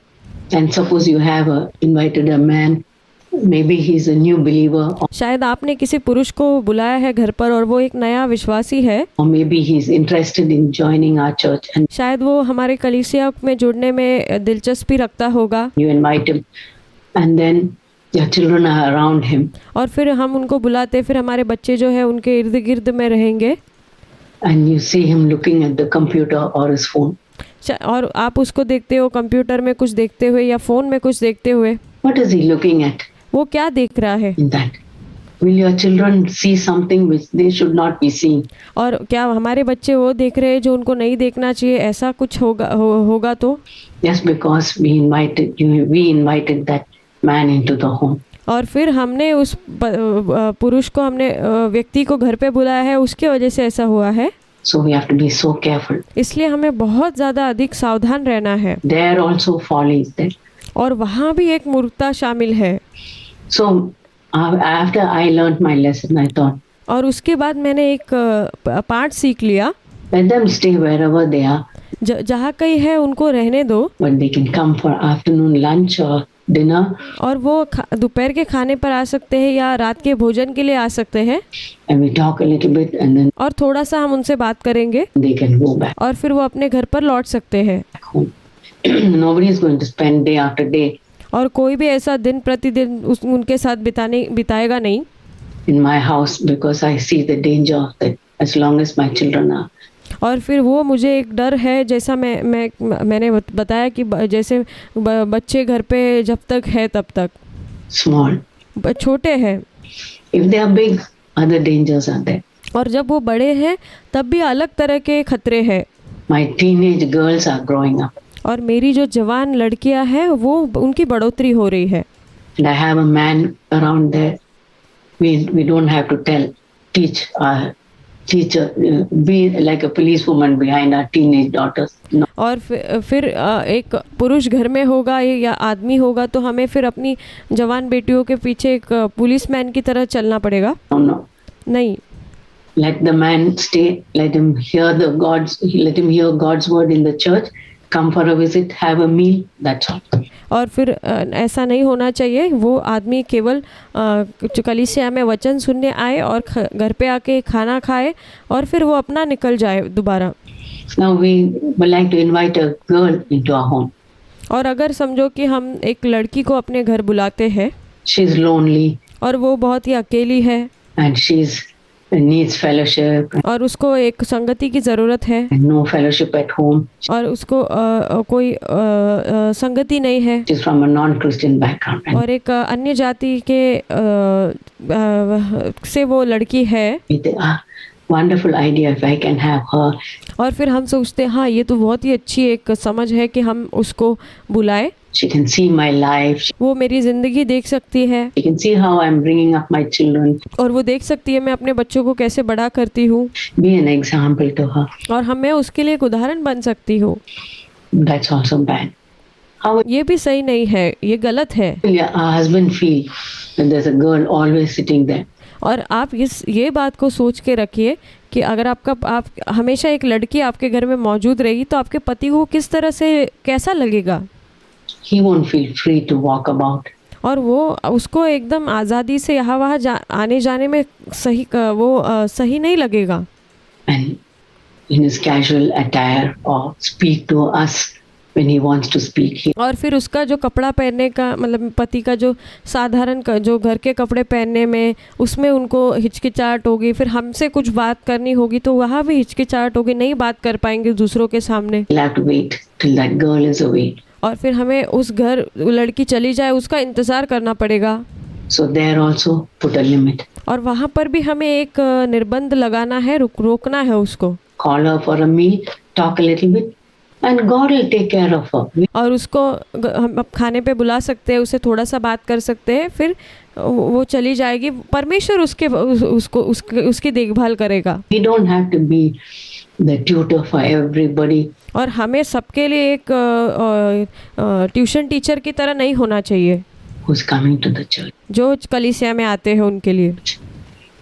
And suppose you have invited a man, maybe he's a new believer, शायद आपने किसी पुरुष को बुलाया है घर पर और वो एक नया विश्वासी है, or maybe he's interested in joining our church and शायद वो हमारे कलीसिया में जुड़ने में दिलचस्पी रखता होगा। you invite him and then your children are around him. और फिर हम उनको बुलाते, फिर हमारे बच्चे जो है उनके इर्द गिर्द में रहेंगे। And you see him looking at the computer or his phone. और आप उसको देखते हो कंप्यूटर में कुछ देखते हुए या फ़ोन में कुछ देखते हुए। What is he looking at वो क्या देख रहा है? in that? Will your children see something which they should not be seeing? और क्या हमारे बच्चे वो देख रहे हैं जो उनको नहीं देखना चाहिए, ऐसा कुछ होगा तो? Just because we invited that man into the home. और फिर हमने उस पुरुष को, हमने व्यक्ति को घर पे बुलाया है, उसकी वजह से ऐसा हुआ है। So we have to be so careful. इसलिए हमें बहुत ज़्यादा अधिक सावधान रहना है। There also folly is there. और वहाँ भी एक मूर्खता शामिल है। So after I learned my lesson, I thought, और उसके बाद मैंने एक पाठ सीख लिया, let them stay wherever they are, जहाँ कहीं है उनको रहने दो, but they can come for afternoon lunch or dinner, और वो दोपहर के खाने पर आ सकते हैं या रात के भोजन के लिए आ सकते हैं, and we talk a little bit, and then और थोड़ा सा हम उनसे बात करेंगे they can go back और फिर वो अपने घर पर लौट सकते हैं। home. Nobody is going to spend day after day और कोई भी ऐसा दिन प्रतिदिन उनके साथ बिताएगा नहीं in my house because I see the danger of that as long as my children are और फिर वो मुझे एक डर है, जैसा मैंने बताया कि जैसे बच्चे घर पे जब तक है तब तक small. छोटे हैं, If they are big, other dangers are there. और जब वो बड़े हैं तब भी अलग तरह के खतरे हैं। My teenage girls are growing up, और मेरी जो जवान लड़कियां हैं वो उनकी बढ़ोतरी हो रही है। and I have a man around there. We don't have to teach our teacher, be like a policewoman behind our teenage daughters. No, और फिर एक पुरुष घर में होगा या आदमी होगा तो हमें फिर अपनी जवान बेटियों के पीछे एक पुलिसमैन की तरह चलना पड़ेगा। no. नहीं, Let the man stay. Let him hear God's word in the church. Come for a visit, have a meal. That's all. और फिर ऐसा नहीं होना चाहिए। वो आदमी केवल कलीसिया में वचन सुनने आए और घर पे आके खाना खाए और फिर वो अपना निकल जाए दोबारा। Now we would like to invite a girl into our home. और अगर समझो कि हम एक लड़की को अपने घर बुलाते हैं, She's lonely और वो बहुत ही अकेली है and she's needs fellowship और उसको एक संगति की ज़रूरत है and no fellowship at home. और उसको कोई संगति नहीं है She's from a non-Christian background. And और एक अन्य जाति के से वो लड़की है we think, wonderful idea if I can have her. और फिर हम सोचते हैं हाँ ये तो बहुत ही अच्छी एक समझ है कि हम उसको बुलाएं। She can see my life. वो मेरी ज़िंदगी देख सकती है She can see how I'm bringing up my children. और वो देख सकती है मैं अपने बच्चों को कैसे बड़ा करती हूँ Be an example to her. और मैं उसके लिए एक उदाहरण बन सकती हूँ। That's also bad. How will ये भी सही नहीं है, ये गलत है। our husband feel when there's a girl always sitting there? और आप ये बात को सोच के रखिए कि अगर आप हमेशा एक लड़की आपके घर में मौजूद रहेगी तो आपके पति को किस तरह से कैसा लगेगा। He won't feel free to walk about. और वो उसको एकदम आज़ादी से यहाँ वहाँ आने जाने में सही नहीं लगेगा। And in his casual attire or speak to us when he wants to speak. और फिर उसका जो कपड़ा पहनने का मतलब पति का जो साधारण जो घर के कपड़े पहनने में उसमें उनको हिचकिचाहट होगी, फिर हमसे कुछ बात करनी होगी तो वहाँ भी हिचकिचाहट होगी, नहीं बात कर पाएंगे दूसरों के सामने। We'll have to wait till that girl is away. और फिर हमें उस घर लड़की चली जाए उसका इंतज़ार करना पड़ेगा। So there also put a limit. और वहाँ पर भी हमें एक निर्बंध लगाना है, रोकना है उसको। Call her for a meal, talk a little bit, and God will take care of her. और उसको हम खाने पे बुला सकते हैं, उससे थोड़ा सा बात कर सकते हैं, फिर वो चली जाएगी। परमेश्वर उसकी देखभाल करेगा। We don't have to be the tutor for everybody. और हमें सबके लिए एक ट्यूशन टीचर की तरह नहीं होना चाहिए Who's coming to the church. जो कलीसिया में आते हैं उनके लिए।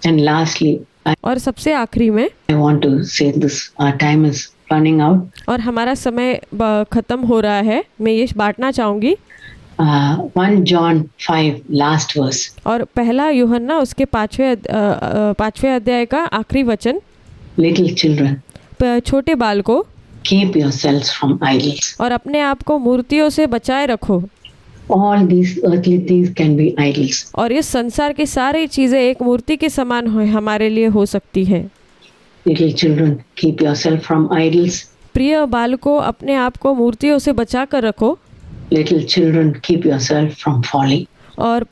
And lastly, और सबसे आखिरी में I want to say this, our time is running out. और हमारा समय ख़त्म हो रहा है, मैं ये बांटना चाहूँगी। 1 John 5 last verse. और पहला यूहन्ना उसके 5वें अध्याय का आखिरी वचन। Little children, छोटे बालकों, keep yourselves from idols. और अपने आप को मूर्तियों से बचाए रखो। All these earthly things can be idols. और इस संसार की सारी चीज़ें एक मूर्ति के समान हमारे लिए हो सकती है। Little children, keep yourself from idols. प्रिय बालकों, अपने आप को मूर्तियों से बचा कर रखो। Little children, keep yourself from folly. और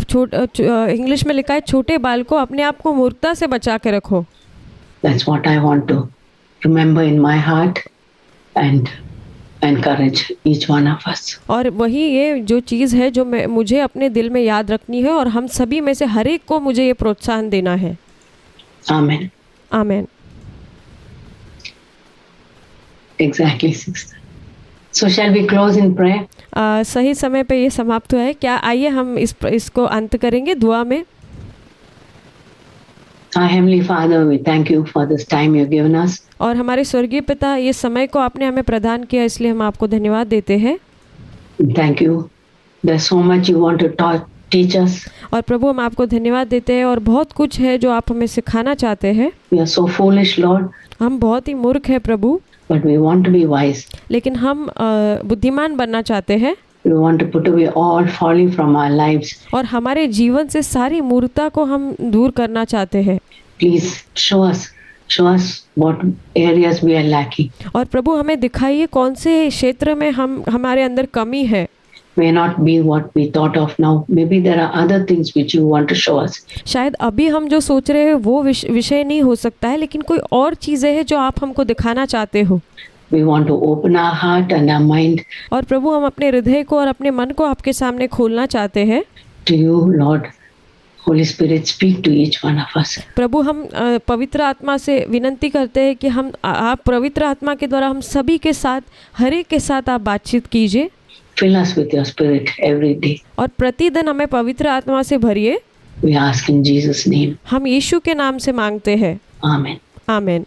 इंग्लिश में लिखा है छोटे बालकों, अपने आप को मूर्खता से बचा के रखो। That's what I want to remember in my heart and encourage each one of us. और वही ये जो चीज़ है जो मुझे अपने दिल में याद रखनी है और हम सभी में से हर एक को मुझे ये प्रोत्साहन देना है। Amen. Amen. Exactly 6. So shall we close in prayer? सही समय पे ये समाप्त हुआ है, क्या आइए हम इसको अंत करेंगे दुआ में। Our Heavenly Father, we thank you for this time you've given us. और हमारे स्वर्गीय पिता, ये समय को आपने हमें प्रदान किया, इसलिए हम आपको धन्यवाद देते हैं। Thank you. There's so much you want to teach us. और प्रभु हम आपको धन्यवाद देते हैं, और बहुत कुछ है जो आप हमें सिखाना चाहते हैं। We are so foolish, Lord, हम बहुत ही मूर्ख हैं प्रभु, but we want to be wise. लेकिन हम बुद्धिमान बनना चाहते हैं, We want to put away all folly from our lives. और हमारे जीवन से सारी मूर्खता को हम दूर करना चाहते हैं। Please show us what areas we are lacking. और प्रभु हमें दिखाइए कौन से क्षेत्र में हमारे अंदर कमी है। May not be what we thought of now. Maybe there are other things which you want to show us. शायद अभी हम जो सोच रहे हैं वो विषय नहीं हो सकता है, लेकिन कोई और चीज़ें हैं जो आप हमको दिखाना चाहते हो। We want to open our heart and our mind और प्रभु हम अपने हृदय को और अपने मन को आपके सामने खोलना चाहते हैं। to you, Lord. Holy Spirit, speak to each one of us. प्रभु हम पवित्र आत्मा से विनंती करते हैं कि आप पवित्र आत्मा के द्वारा हम सभी के साथ, हर एक के साथ आप बातचीत कीजिए। Fill us with your Spirit every day. और प्रतिदिन हमें पवित्र आत्मा से भरिए। We ask in Jesus' name. हम यीशु के नाम से मांगते हैं। Amen. आमीन।